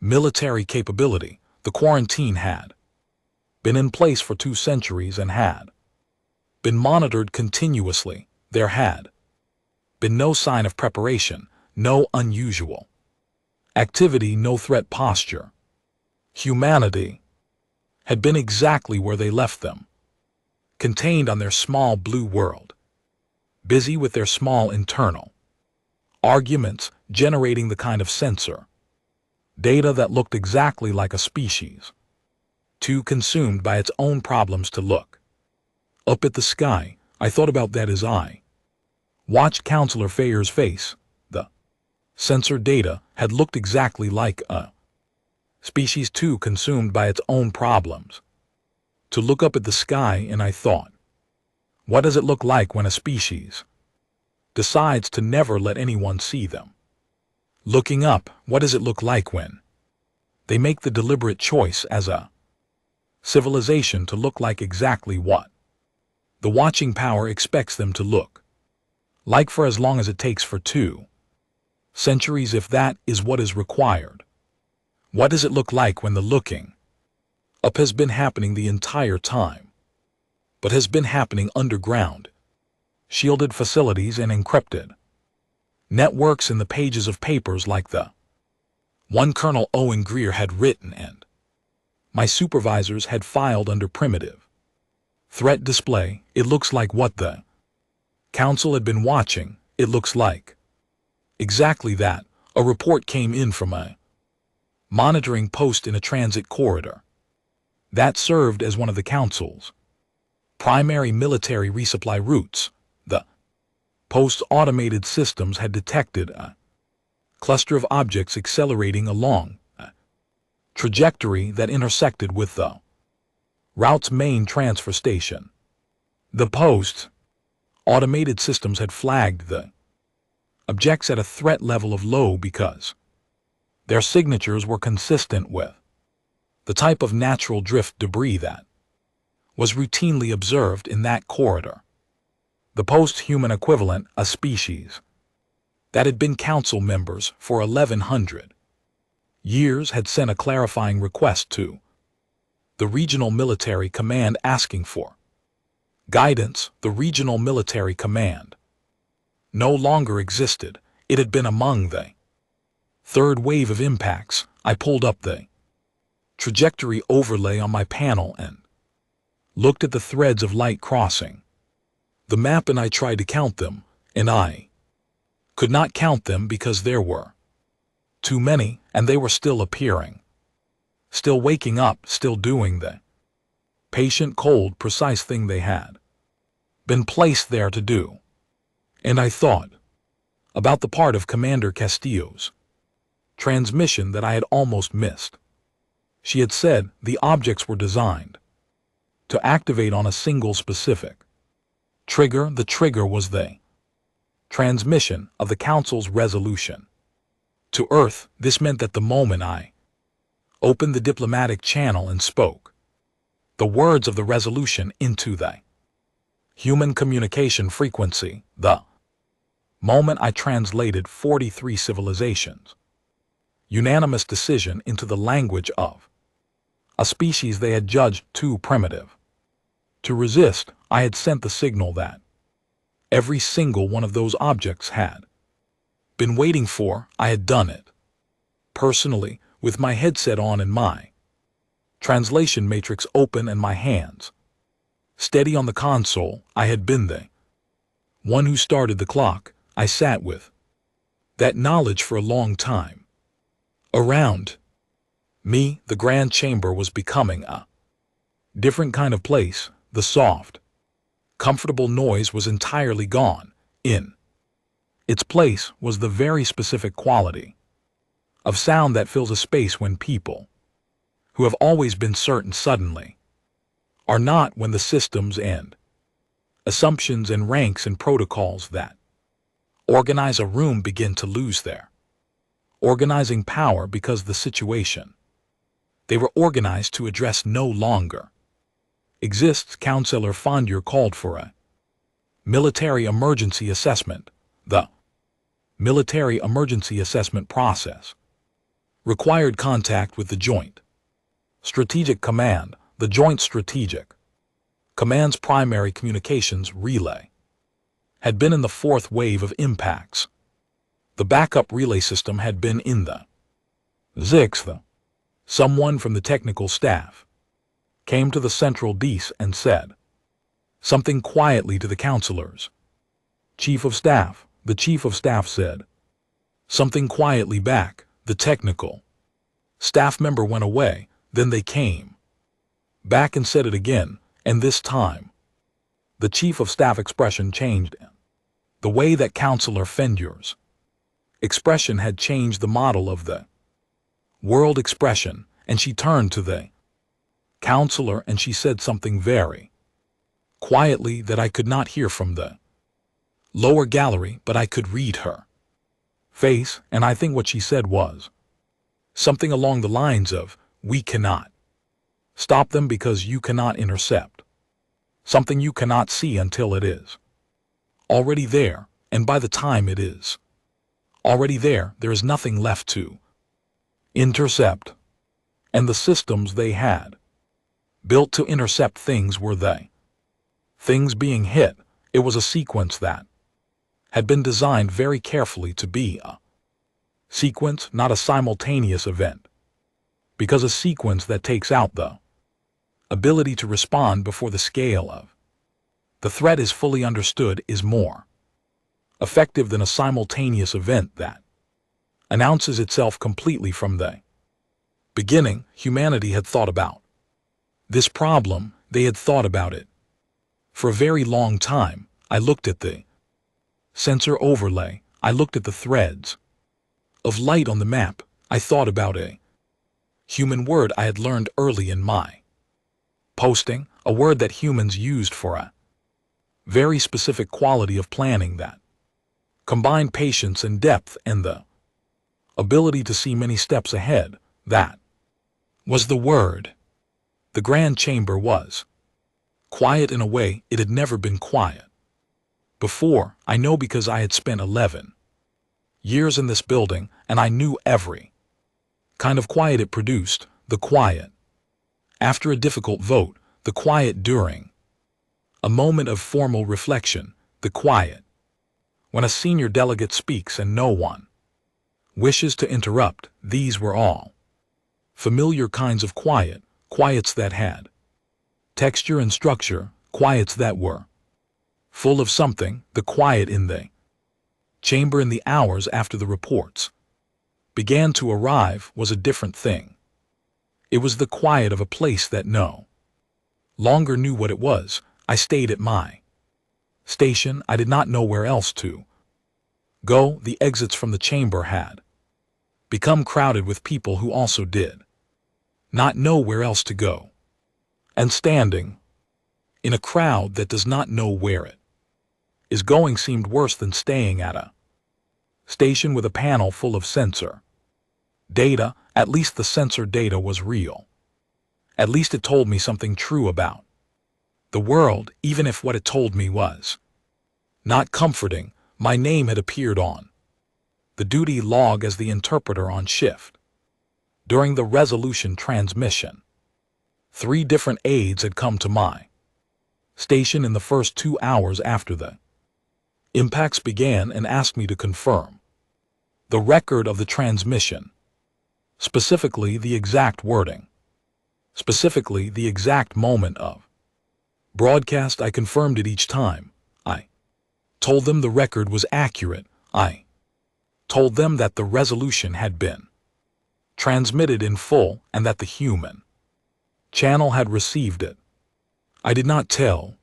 military capability. The quarantine had been in place for 2 centuries and had been monitored continuously. There had been no sign of preparation, no unusual activity, no threat posture. Humanity had been exactly where they left them, contained on their small blue world, busy with their small internal arguments, generating the kind of sensor data that looked exactly like a species, too consumed by its own problems to look up at the sky. I thought about that as I watched Counselor Fayer's face. The sensor data had looked exactly like a species too consumed by its own problems to look up at the sky, and I thought, what does it look like when a species decides to never let anyone see them looking up? What does it look like when they make the deliberate choice as a civilization to look like exactly what the watching power expects them to look like for as long as it takes, for 2 centuries, if that is what is required? What does it look like when the looking up has been happening the entire time, but has been happening underground, shielded facilities and encrypted networks in the pages of papers like the one Colonel Owen Greer had written and my supervisors had filed under primitive threat display? It looks like what the council had been watching. It looks like exactly that. A report came in from a monitoring post in a transit corridor that served as one of the council's primary military resupply routes. The post's automated systems had detected a cluster of objects accelerating along a trajectory that intersected with the route's main transfer station. The post's automated systems had flagged the objects at a threat level of low because their signatures were consistent with the type of natural drift debris that was routinely observed in that corridor. The post-human equivalent, a species that had been council members for 1100 years, had sent a clarifying request to the Regional Military Command asking for guidance. The Regional Military Command no longer existed. It had been among the 3rd wave of impacts. I pulled up the trajectory overlay on my panel and looked at the threads of light crossing the map, and I tried to count them, and I could not count them because there were too many, and they were still appearing, still waking up, still doing the patient, cold, precise thing they had been placed there to do. And I thought about the part of Commander Castillo's transmission that I had almost missed. She had said the objects were designed to activate on a single specific trigger. The trigger was the transmission of the Council's resolution To Earth, this meant that the moment I opened the diplomatic channel and spoke the words of the resolution into the human communication frequency, the moment I translated 43 civilizations' unanimous decision into the language of a species they had judged too primitive to resist, I had sent the signal that every single one of those objects had been waiting for. I had done it personally, with my headset on and my translation matrix open and my hands steady on the console. I had been the one who started the clock. I sat with that knowledge for a long time. Around me, the grand chamber was becoming a different kind of place. The soft, comfortable noise was entirely gone. In its place was the very specific quality of sound that fills a space when people who have always been certain suddenly are not, when the systems and assumptions and ranks and protocols that organize a room begin to lose their organizing power because the situation they were organized to address no longer exists. Counselor Fondier called for a military emergency assessment. The military emergency assessment process required contact with the Joint Strategic Command. The Joint Strategic Command's primary communications relay had been in the fourth wave of impacts. The backup relay system had been in the sixth. Someone from the technical staff came to the central desk and said something quietly to the counselors. Chief of Staff, the Chief of Staff said something quietly back. The technical staff member went away. Then they came back and said it again, and this time the Chief of Staff expression changed. The way that Counselor Fendier's expression had changed the model of the world expression, and she turned to the counselor and she said something very quietly that I could not hear from the lower gallery, but I could read her face, and I think what she said was something along the lines of, "We cannot stop them because you cannot intercept something you cannot see until it is already there, and by the time it is already there, there is nothing left to intercept." And the systems they had built to intercept things were they things being hit. It was a sequence that had been designed very carefully to be a sequence, not a simultaneous event, because a sequence that takes out the ability to respond before the scale of the threat is fully understood is more effective than a simultaneous event that announces itself completely from the beginning. Humanity had thought about this problem. They had thought about it for a very long time. I looked at the sensor overlay. I looked at the threads of light on the map. I thought about a human word I had learned early in my posting, a word that humans used for a very specific quality of planning that combined patience and depth and the ability to see many steps ahead. That was the word. The grand chamber was quiet in a way it had never been quiet before. I know because I had spent 11 years in this building, and I knew every kind of quiet it produced. The quiet after a difficult vote, the quiet during a moment of formal reflection, the quiet when a senior delegate speaks and no one wishes to interrupt. These were all familiar kinds of quiet, quiets that had texture and structure, quiets that were full of something. The quiet in the chamber in the hours after the reports began to arrive was a different thing. It was the quiet of a place that no longer knew what it was. I stayed at my station. I did not know where else to go. The exits from the chamber had become crowded with people who also did not know where else to go. And standing in a crowd that does not know where it is going seemed worse than staying at a Station with a panel full of sensor data. At least the sensor data was real. At least it told me something true about the world, even if what it told me was not comforting. My name had appeared on the duty log as the interpreter on shift. During the resolution transmission, 3 different aides had come to my station in the first 2 hours after the impacts began and asked me to confirm the record of the transmission, specifically the exact wording, specifically the exact moment of broadcast. I confirmed it each time. I told them the record was accurate. I told them that the resolution had been transmitted in full and that the human channel had received it. I did not tell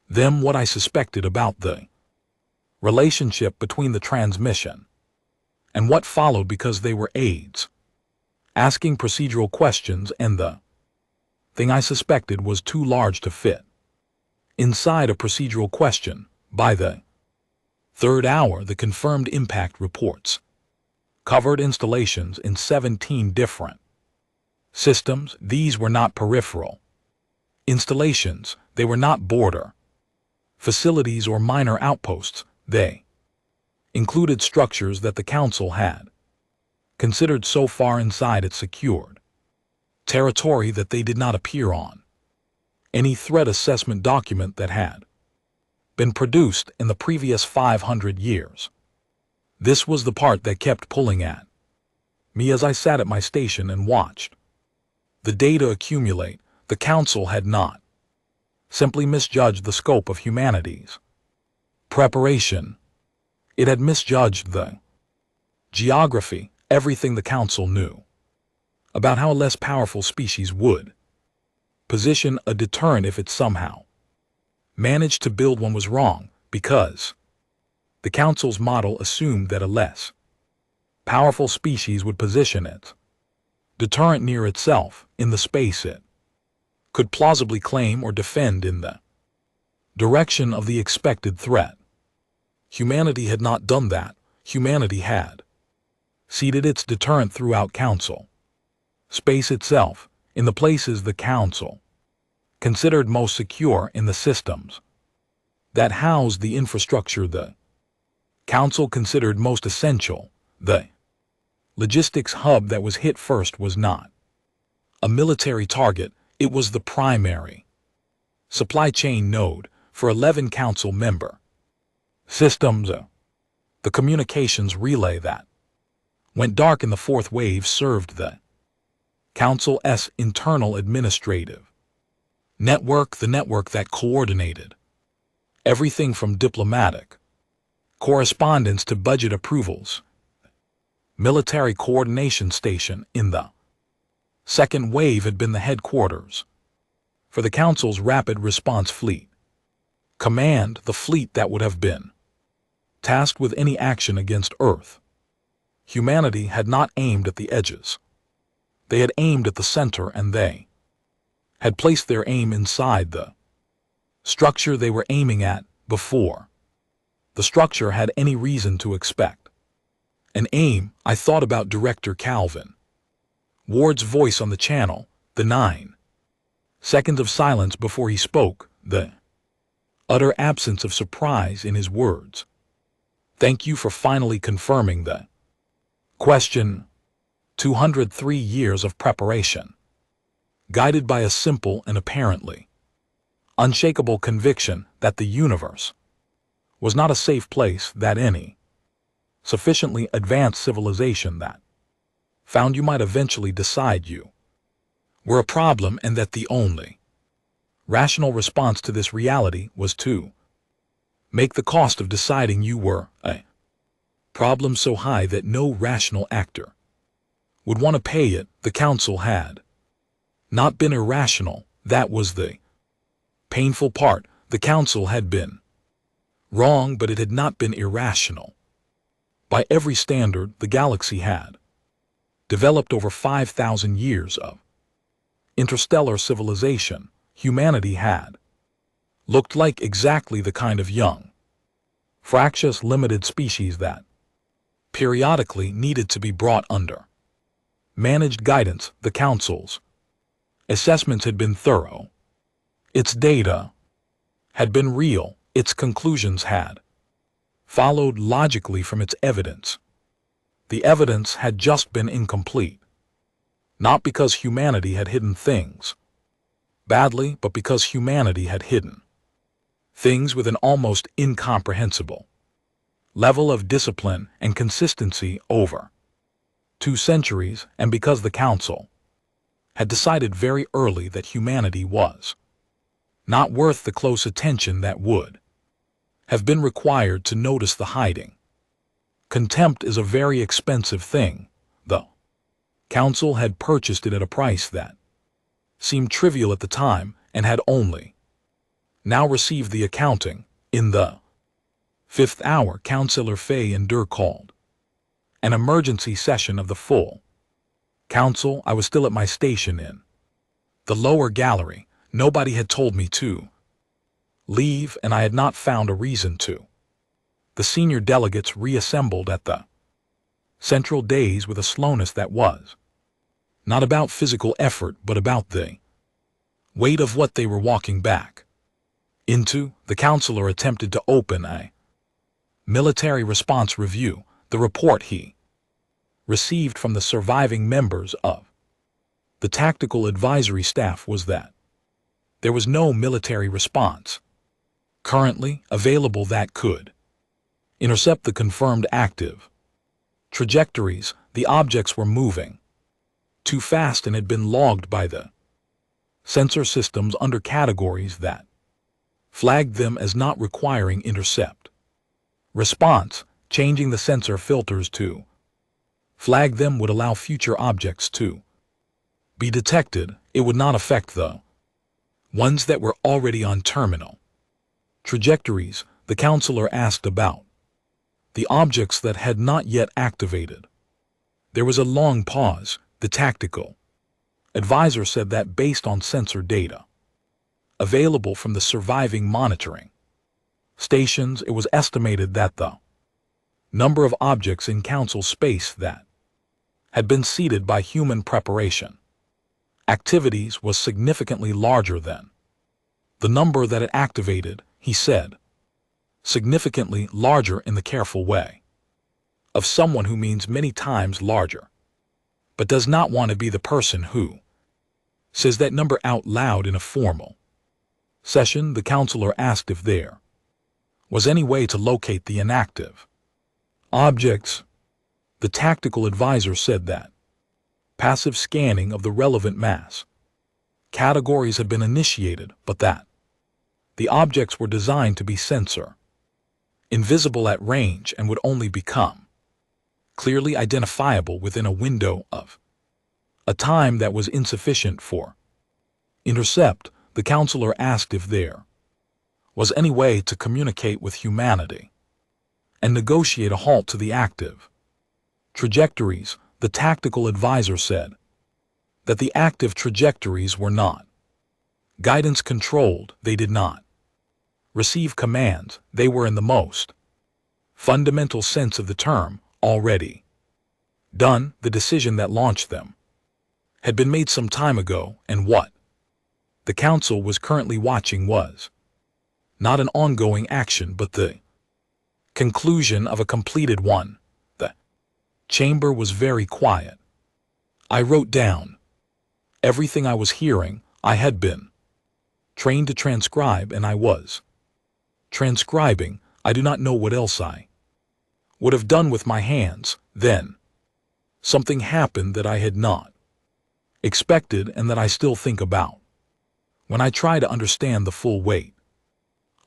them what I suspected about the relationship between the transmission and what followed, because they were aides asking procedural questions, and the thing I suspected was too large to fit inside a procedural question. By the 3rd hour, the confirmed impact reports covered installations in 17 different systems. These were not peripheral installations. They were not border facilities or minor outposts. They included structures that the Council had considered so far inside its secured territory that they did not appear on any threat assessment document that had been produced in the previous 500 years. This was the part that kept pulling at me as I sat at my station and watched the data accumulate. The Council had not simply misjudged the scope of humanity's preparation. It had misjudged the geography, everything the Council knew about how a less powerful species would position a deterrent if it somehow managed to build one was wrong, because the Council's model assumed that a less powerful species would position its deterrent near itself in the space it could plausibly claim or defend in the direction of the expected threat. Humanity had not done that. Humanity had seeded its deterrent throughout Council space itself, in the places the Council considered most secure, in the systems that housed the infrastructure the Council considered most essential. The logistics hub that was hit first was not a military target. It was the primary supply chain node for 11 Council member systems. The communications relay that went dark in the 4th wave served the Council's internal administrative network, the network that coordinated everything from diplomatic correspondence to budget approvals. Military coordination station in the 2nd wave had been the headquarters for the Council's rapid response fleet command, the fleet that would have been tasked with any action against Earth. Humanity had not aimed at the edges. They had aimed at the center, and they had placed their aim inside the structure they were aiming at before the structure had any reason to expect an aim. I thought about Director Calvin Ward's voice on the channel, the 9 seconds of silence before he spoke, the utter absence of surprise in his words. Thank you for finally confirming the question. 203 years of preparation, guided by a simple and apparently unshakable conviction that the universe was not a safe place, that any sufficiently advanced civilization that found you might eventually decide you were a problem, and that the only rational response to this reality was to make the cost of deciding you were a problem so high that no rational actor would want to pay it. The Council had not been irrational. That was the painful part. The Council had been wrong, but it had not been irrational. By every standard the galaxy had developed over 5,000 years of interstellar civilization. Humanity had looked like exactly the kind of young, fractious, limited species that periodically needed to be brought under managed guidance. The council's assessments had been thorough. Its data had been real. Its conclusions had followed logically from its evidence. The evidence had just been incomplete, not because humanity had hidden things badly, but because humanity had hidden things with an almost incomprehensible level of discipline and consistency over 2 centuries, and because the council had decided very early that humanity was not worth the close attention that would have been required to notice the hiding. Contempt is a very expensive thing, though. Council had purchased it at a price that seemed trivial at the time and had only now received the accounting. In the 5th hour, Councillor Fay and Dur called an emergency session of the full council. I was still at my station in the lower gallery. Nobody had told me to leave, and I had not found a reason to. The senior delegates reassembled at the central dais with a slowness that was not about physical effort, but about the weight of what they were walking back into. The councillor attempted to open a military response review. The report he received from the surviving members of the tactical advisory staff was that there was no military response currently available that could intercept the confirmed active trajectories. The objects were moving too fast and had been logged by the sensor systems under categories that flagged them as not requiring intercept response. Changing the sensor filters to flag them would allow future objects to be detected. It would not affect the ones that were already on terminal trajectories. The councillor asked about the objects that had not yet activated. There was a long pause. The tactical advisor said that based on sensor data available from the surviving monitoring stations, it was estimated that the number of objects in council space that had been seeded by human preparation activities was significantly larger than the number that it activated. He said, significantly larger in the careful way of someone who means many times larger, but does not want to be the person who says that number out loud in a formal session. The councillor asked if there was any way to locate the inactive objects. The tactical advisor said that passive scanning of the relevant mass categories had been initiated, but that the objects were designed to be sensor invisible at range and would only become clearly identifiable within a window of a time that was insufficient for intercept. The councillor asked if there was any way to communicate with humanity and negotiate a halt to the active trajectories. The tactical advisor said that the active trajectories were not guidance controlled. They did not receive commands. They were, in the most fundamental sense of the term, already done. The decision that launched them had been made some time ago, and what the council was currently watching was not an ongoing action, but the conclusion of a completed one. The chamber was very quiet. I wrote down everything I was hearing. I had been trained to transcribe, and I was transcribing. I do not know what else I would have done with my hands. Then something happened that I had not expected and that I still think about when I try to understand the full weight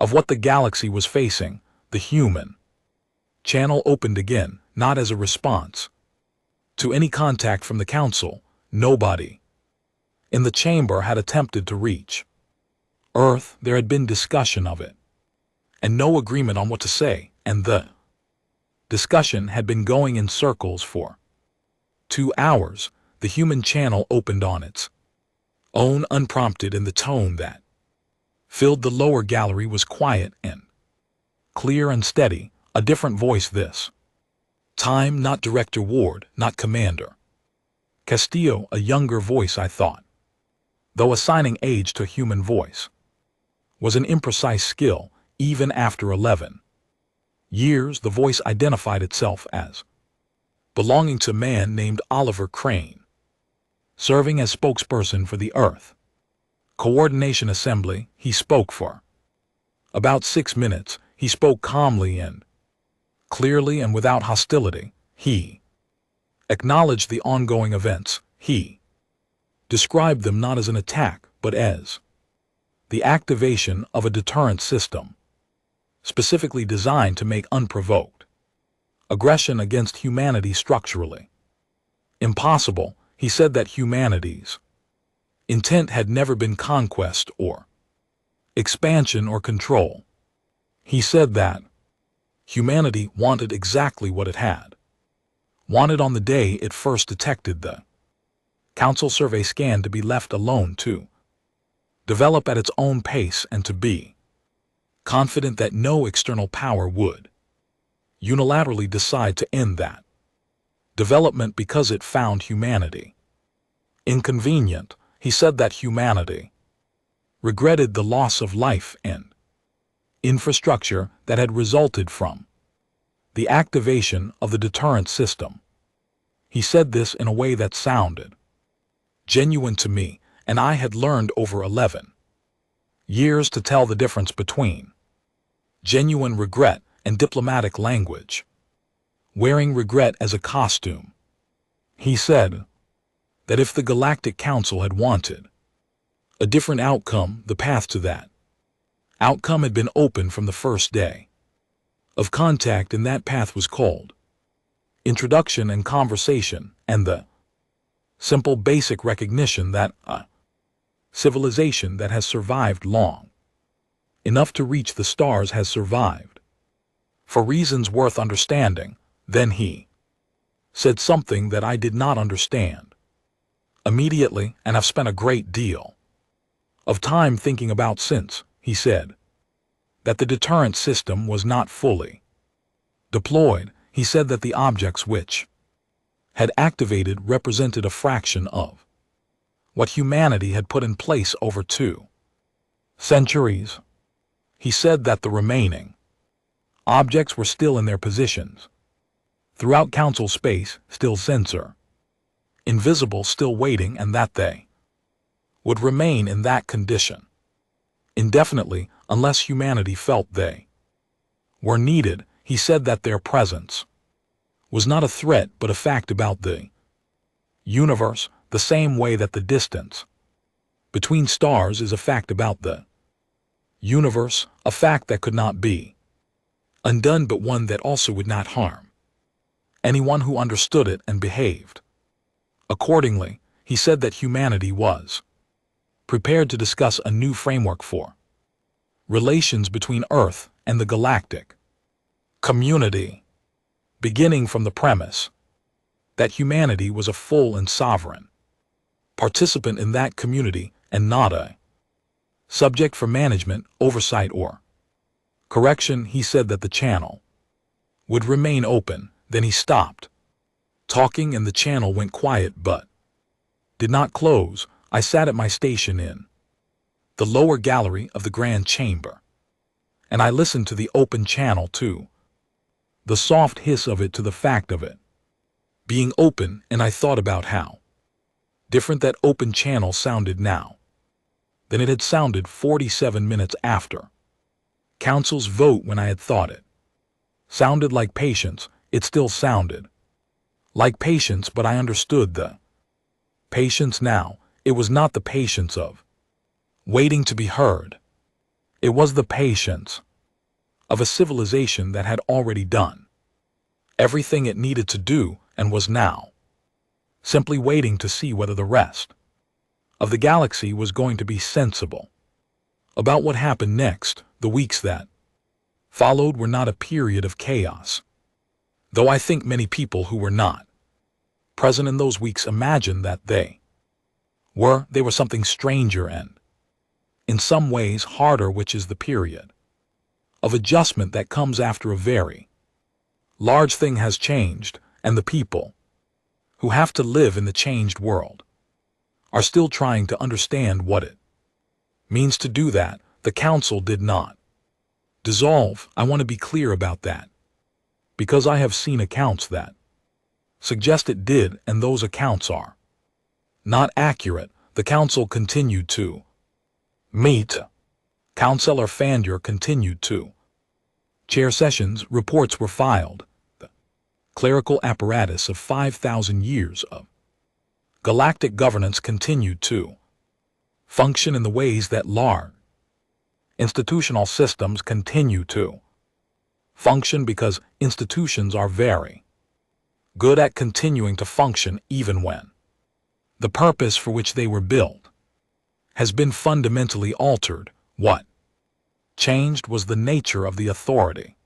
of what the galaxy was facing. The human channel opened again, not as a response to any contact from the council. Nobody in the chamber had attempted to reach Earth. There had been discussion of it, and no agreement on what to say, and the discussion had been going in circles for 2 hours. The human channel opened on its own, unprompted, and the tone that filled the lower gallery was quiet and clear and steady. A different voice this Time, not Director Ward, not Commander. Castillo, a younger voice, I thought. Though assigning age to human voice was an imprecise skill, even after 11 years, the voice identified itself as belonging to a man named Oliver Crane, serving as spokesperson for the Earth Coordination Assembly. He spoke for about 6 minutes. He spoke calmly and clearly and without hostility. He acknowledged the ongoing events. He described them not as an attack, but as the activation of a deterrent system, specifically designed to make unprovoked aggression against humanity structurally impossible. He said that humanity's intent had never been conquest or expansion or control. He said that humanity wanted exactly what it had wanted on the day it first detected the Council survey scan, to be left alone to develop at its own pace and to be confident that no external power would unilaterally decide to end that development because it found humanity inconvenient. He said that humanity regretted the loss of life and infrastructure that had resulted from the activation of the deterrent system. He said this in a way that sounded genuine to me, and I had learned over 11 years to tell the difference between genuine regret and diplomatic language, wearing regret as a costume. He said that if the Galactic Council had wanted a different outcome, the path to that outcome had been open from the first day of contact, and that path was called introduction and conversation, and the simple basic recognition that a civilization that has survived long enough to reach the stars has survived for reasons worth understanding. Then he said something that I did not understand immediately, and I've spent a great deal of time thinking about since. He said that the deterrent system was not fully deployed. He said that the objects which had activated represented a fraction of what humanity had put in place over 2 centuries. He said that the remaining objects were still in their positions throughout Council space, still sensor invisible, still waiting, and that they would remain in that condition indefinitely unless humanity felt they were needed. He said that their presence was not a threat but a fact about the universe, the same way that the distance between stars is a fact about the universe, a fact that could not be undone, but one that also would not harm anyone who understood it and behaved accordingly. He said that humanity was prepared to discuss a new framework for relations between Earth and the galactic community, beginning from the premise that humanity was a full and sovereign participant in that community and not a subject for management, oversight, or correction. He said that the channel would remain open. Then he stopped talking and the channel went quiet but did not close. I sat at my station in the lower gallery of the Grand Chamber, and I listened to the open channel too, the soft hiss of it, to the fact of it being open, and I thought about how different that open channel sounded now than it had sounded 47 minutes after Council's vote, when I had thought it sounded like patience. It still sounded like patience, but I understood the patience now. It was not the patience of waiting to be heard. It was the patience of a civilization that had already done everything it needed to do and was now simply waiting to see whether the rest of the galaxy was going to be sensible about what happened next. The weeks that followed were not a period of chaos, though I think many people who were not present in those weeks imagined that they were something stranger and in some ways harder, which is the period of adjustment that comes after a very Large thing has changed, and the people, who have to live in the changed world, are still trying to understand what it means to do that. The council did not dissolve. I want to be clear about that, because I have seen accounts that suggest it did, and those accounts are not accurate. The council continued to meet. Councillor Fandur continued to chair sessions. Reports were filed. The clerical apparatus of 5,000 years of galactic governance continued to function in the ways that large institutional systems continue to function, because institutions are very good at continuing to function even when the purpose for which they were built has been fundamentally altered. What changed was the nature of the authority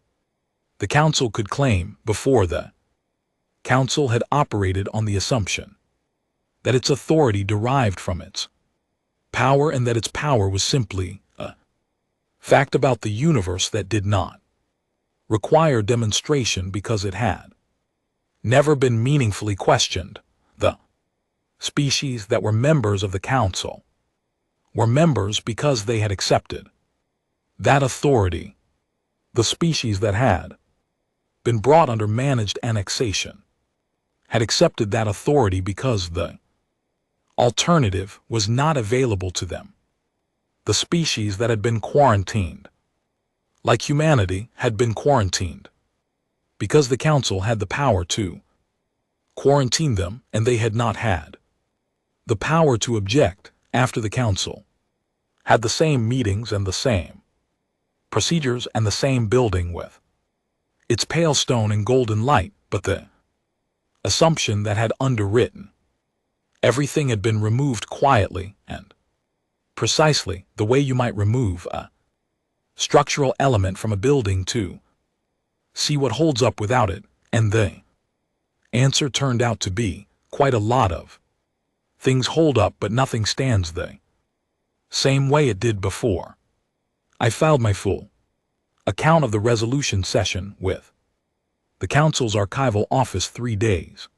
the council could claim. Before, the council had operated on the assumption that its authority derived from its power, and that its power was simply a fact about the universe that did not require demonstration, because it had never been meaningfully questioned. The species that were members of the council were members because they had accepted that authority. The species that had been brought under managed annexation had accepted that authority because the alternative was not available to them. The species that had been quarantined, like humanity, had been quarantined because the council had the power to quarantine them, and they had not had the power to object. After the council had the same meetings and the same procedures and the same building with its pale stone and golden light, but the assumption that had underwritten everything had been removed quietly and precisely the way you might remove a structural element from a building to see what holds up without it, and the answer turned out to be quite a lot of things hold up, but nothing stands the same way it did before. I filed my full account of the resolution session with the council's archival office 3 days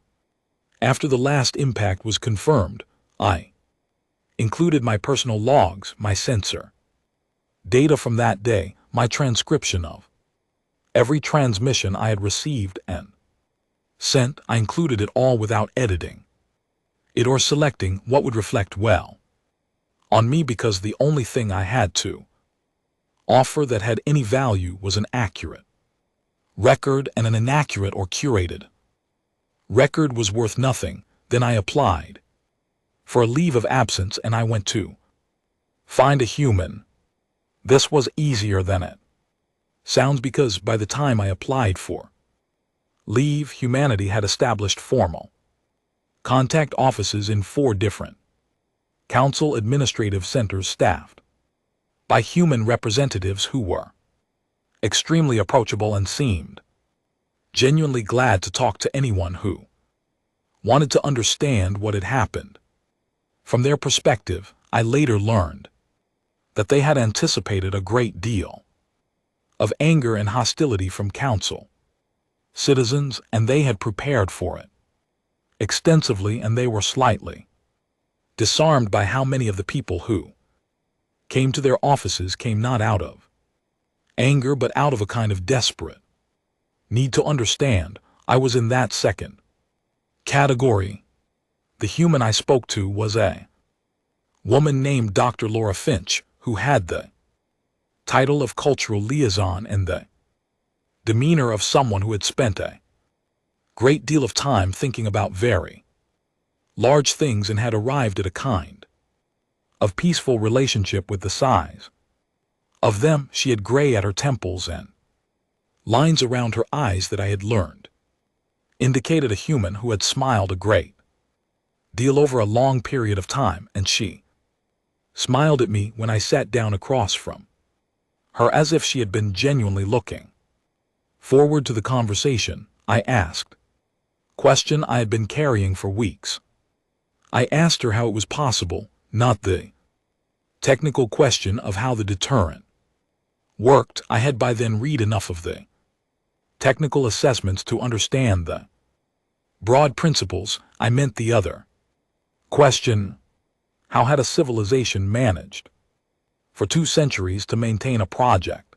after the last impact was confirmed. I included my personal logs, my sensor data from that day, my transcription of every transmission I had received and sent. I included it all without editing it or selecting what would reflect well on me, because the only thing I had to offer that had any value was an accurate record, and an inaccurate or curated record was worth nothing. Then I applied for a leave of absence, and I went to find a human. This was easier than it sounds, because by the time I applied for leave, humanity had established formal contact offices in 4 different council administrative centers staffed by human representatives who were extremely approachable and seemed genuinely glad to talk to anyone who wanted to understand what had happened. From their perspective, I later learned that they had anticipated a great deal of anger and hostility from council citizens, and they had prepared for it extensively, and they were slightly disarmed by how many of the people who came to their offices came not out of anger, but out of a kind of desperate need to understand. I was in that second category. The human I spoke to was a woman named Dr. Laura Finch, who had the title of cultural liaison and the demeanor of someone who had spent a great deal of time thinking about very large things and had arrived at a kind of peaceful relationship with the size of them. She had gray at her temples and lines around her eyes that I had learned indicated a human who had smiled a great deal over a long period of time, and she smiled at me when I sat down across from her as if she had been genuinely looking forward to the conversation. I asked question I had been carrying for weeks. I asked her how it was possible, not the technical question of how the deterrent worked. I had by then read enough of the technical assessments to understand the broad principles. I meant the other. Question: how had a civilization managed for 2 centuries to maintain a project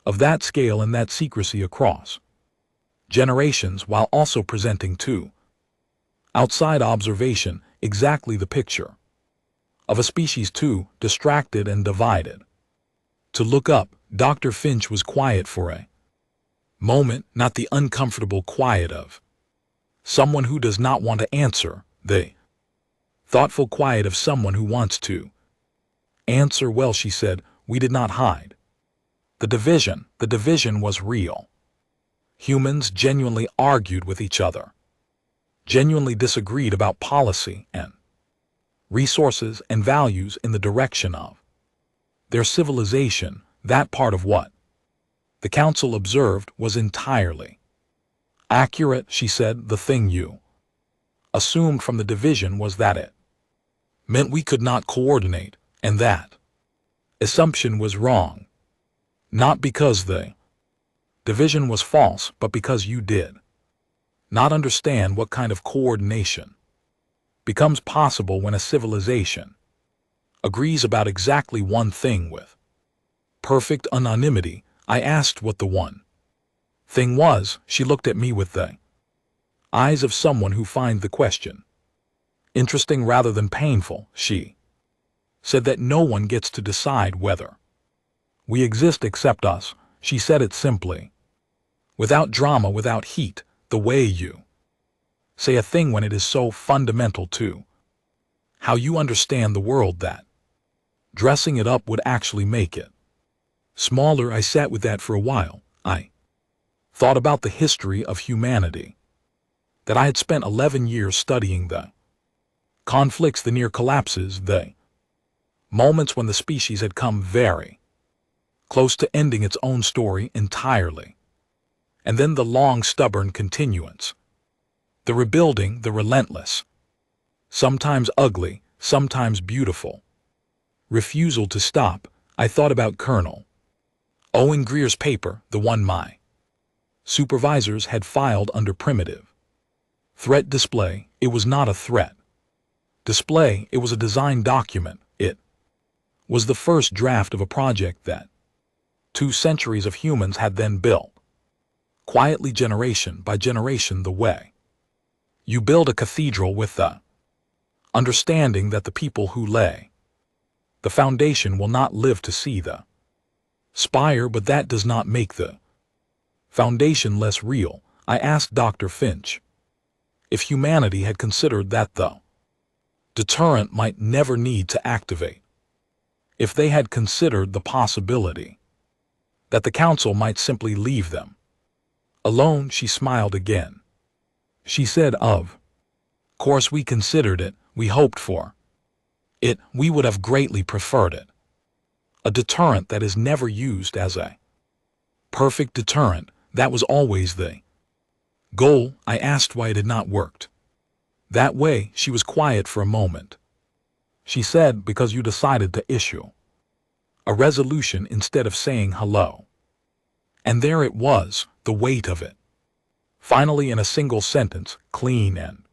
of that scale and that secrecy across generations while also presenting to outside observation exactly the picture of a species too distracted and divided to look up? Dr. Finch was quiet for a moment, not the uncomfortable quiet of someone who does not want to answer, the thoughtful quiet of someone who wants to answer. Well, she said, we did not hide the division. The division was real. Humans genuinely argued with each other, genuinely disagreed about policy and resources and values in the direction of their civilization. That part of what the council observed was entirely accurate, she said. The thing you assumed from the division was that it meant we could not coordinate, and that assumption was wrong. Not because the division was false, but because you did not understand what kind of coordination becomes possible when a civilization agrees about exactly one thing with perfect anonymity. I asked what the one thing was. She looked at me with the eyes of someone who finds the question interesting rather than painful. She said that no one gets to decide whether we exist except us. She said it simply, without drama, without heat, the way you say a thing when it is so fundamental to how you understand the world that dressing it up would actually make it smaller. I sat with that for a while. I thought about the history of humanity, that I had spent 11 years studying the conflicts, the near collapses, the moments when the species had come very close to ending its own story entirely, and then the long, stubborn continuance, the rebuilding, the relentless, sometimes ugly, sometimes beautiful refusal to stop. I thought about Colonel Owen Greer's paper, the one my supervisors had filed under primitive threat display. It was not a threat display, it was a design document. It was the first draft of a project that 2 centuries of humans had then built, quietly, generation by generation, the way you build a cathedral, with the understanding that the people who lay the foundation will not live to see the spire, but that does not make the foundation less real. I asked Dr. Finch if humanity had considered that the deterrent might never need to activate, if they had considered the possibility that the council might simply leave them alone. She smiled again. She said, of course we considered it, we hoped for it, we would have greatly preferred it. A deterrent that is never used as a perfect deterrent, that was always the goal. I asked why it had not worked that way. She was quiet for a moment. She said, because you decided to issue a resolution instead of saying hello. And there it was, the weight of it. Finally, in a single sentence, clean and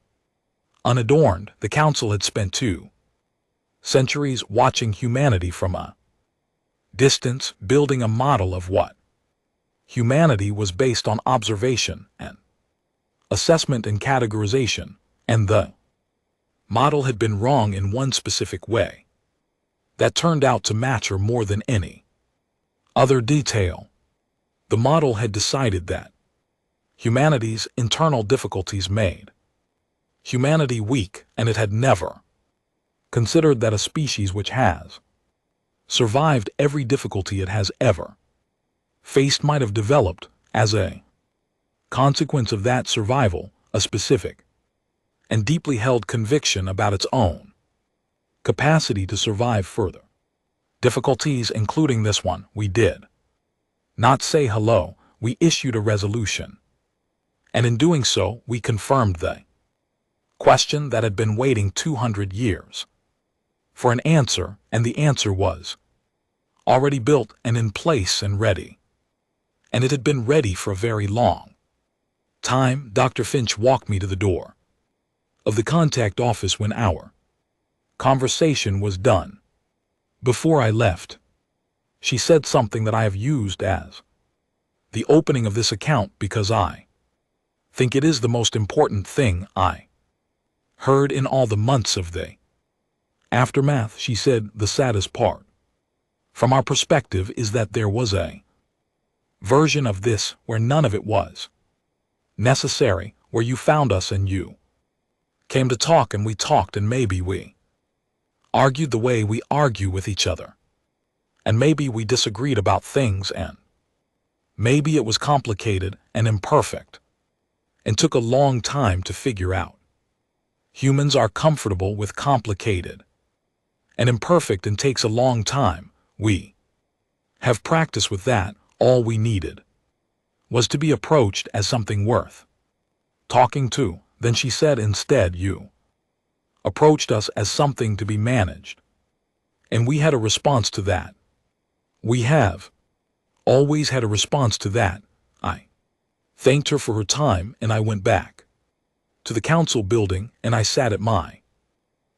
unadorned. The council had spent 2 centuries watching humanity from a distance, building a model of what humanity was based on observation and assessment and categorization, and the model had been wrong in one specific way that turned out to matter more than any other detail. The model had decided that humanity's internal difficulties made humanity weak, and it had never considered that a species which has survived every difficulty it has ever faced might have developed, as a consequence of that survival, a specific and deeply held conviction about its own capacity to survive further difficulties, including this one. We did not say hello, we issued a resolution, and in doing so we confirmed the question that had been waiting 200 years for an answer, and the answer was already built and in place and ready. and it had been ready for a very long time. Dr. Finch walked me to the door of the contact office when our conversation was done. Before I left, she said something that I have used as the opening of this account because I think it is the most important thing I heard in all the months of the aftermath. She said, the saddest part from our perspective is that there was a version of this where none of it was necessary, where you found us and you came to talk and we talked, and maybe we argued the way we argue with each other, and maybe we disagreed about things, and maybe it was complicated and imperfect and took a long time to figure out. Humans are comfortable with complicated and imperfect and takes a long time. We have practice with that. All we needed was to be approached as something worth talking to. Then she said, instead you approached us as something to be managed, and we had a response to that. We have always had a response to that. I thanked her for her time, and I went back to the council building, and I sat at my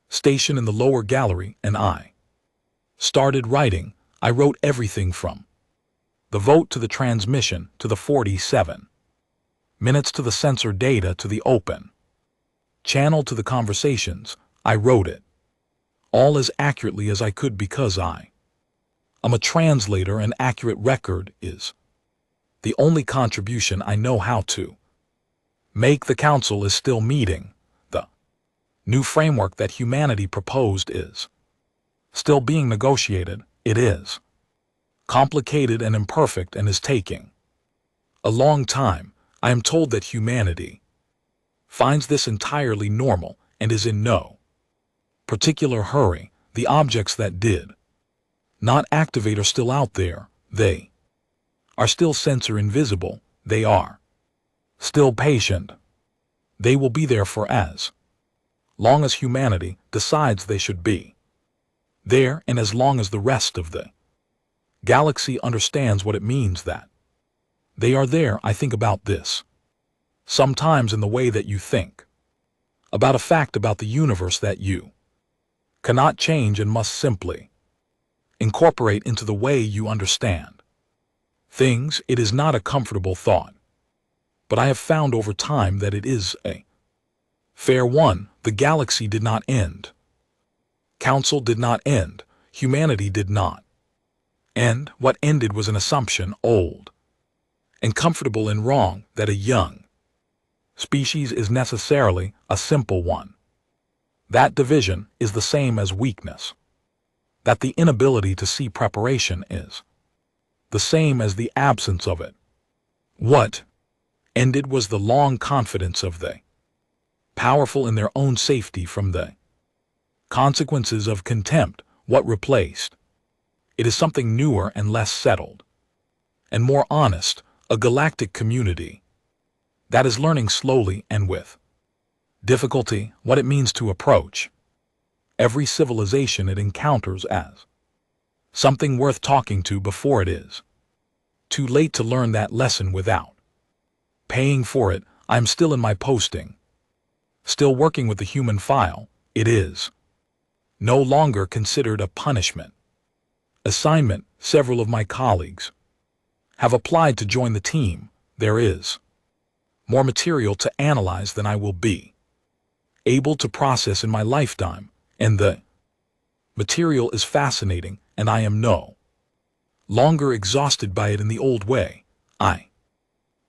station in the lower gallery, and I started writing. I wrote everything from the vote to the transmission to the 47 minutes to the censor data to the open channel to the conversations. I wrote it all as accurately as I could because I am a translator, and accurate record is the only contribution I know how to make. The council is still meeting. The new framework that humanity proposed is still being negotiated. It is complicated and imperfect and is taking a long time. I am told that humanity finds this entirely normal and is in no particular hurry. The objects that did not activate are still out there. They are still sensor invisible. They are still patient. They will be there for as long as humanity decides they should be there, and as long as the rest of the galaxy understands what it means that they are there. I think about this sometimes in the way that you think about a fact about the universe that you cannot change and must simply incorporate into the way you understand things. It is not a comfortable thought, but I have found over time that it is a fair one. The galaxy did not end. Council did not end. Humanity did not end. What ended was an assumption, old and comfortable and wrong, that a young species is necessarily a simple one. That division is the same as weakness. That the inability to see preparation is the same as the absence of it. What ended was the long confidence of the powerful in their own safety from the consequences of contempt. What replaced it is something newer and less settled and more honest, a galactic community that is learning slowly and with difficulty what it means to approach every civilization it encounters as something worth talking to before it is too late to learn that lesson without paying for it. I'm still in my posting, still working with the human file. It is no longer considered a punishment assignment. Several of my colleagues have applied to join the team. There is more material to analyze than I will be able to process in my lifetime, and the material is fascinating, and I am no longer exhausted by it in the old way. I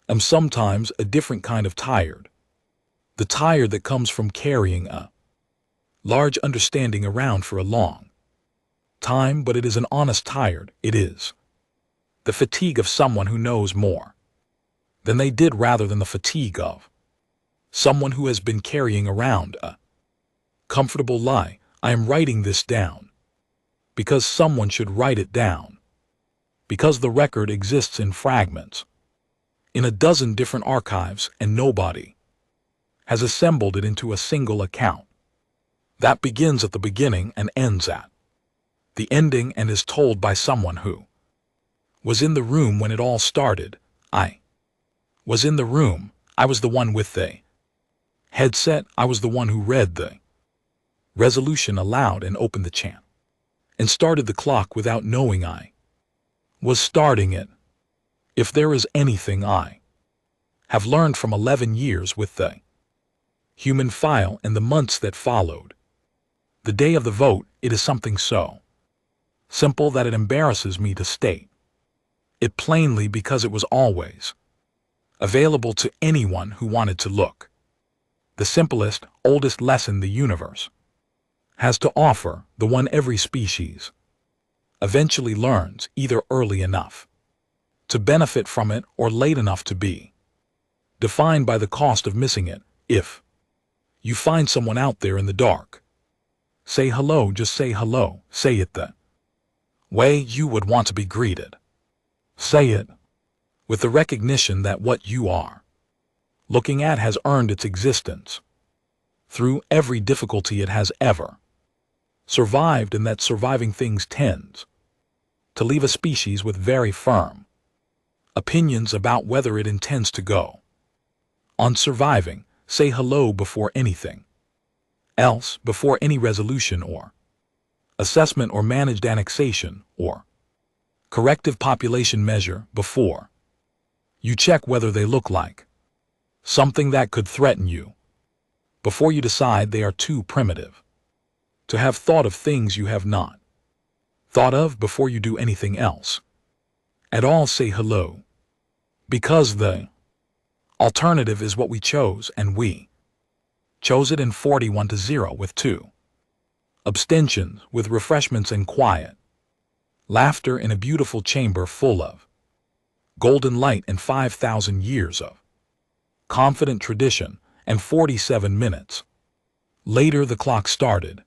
am sometimes a different kind of tired, the tired that comes from carrying a large understanding around for a long time, but it is an honest tired. It is the fatigue of someone who knows more than they did, rather than the fatigue of someone who has been carrying around a comfortable lie. I am writing this down because someone should write it down, because the record exists in fragments in a dozen different archives, and nobody has assembled it into a single account that begins at the beginning and ends at the ending, and is told by someone who was in the room when it all started. I was in the room. I was the one with the headset. I was the one who read the resolution aloud and opened the chant and started the clock without knowing I was starting it. If there is anything I have learned from 11 years with the human file and the months that followed the day of the vote, it is something so simple that it embarrasses me to state it plainly, because it was always available to anyone who wanted to look. The simplest, oldest lesson the universe has to offer, the one every species eventually learns, either early enough to benefit from it or late enough to be defined by the cost of missing it. If you find someone out there in the dark, say hello. Just say hello. Say it the way you would want to be greeted. Say it with the recognition that what you are looking at has earned its existence through every difficulty it has ever survived, and that surviving things tends to leave a species with very firm opinions about whether it intends to go on surviving. Say hello before anything else, before any resolution or assessment or managed annexation or corrective population measure, before you check whether they look like something that could threaten you, before you decide they are too primitive to have thought of things you have not thought of, before you do anything else at all. Say hello, because the alternative is what we chose, and we chose it in 41-0 with 2 abstentions, with refreshments and quiet laughter in a beautiful chamber full of golden light and 5,000 years of confident tradition. And 47 minutes later the clock started.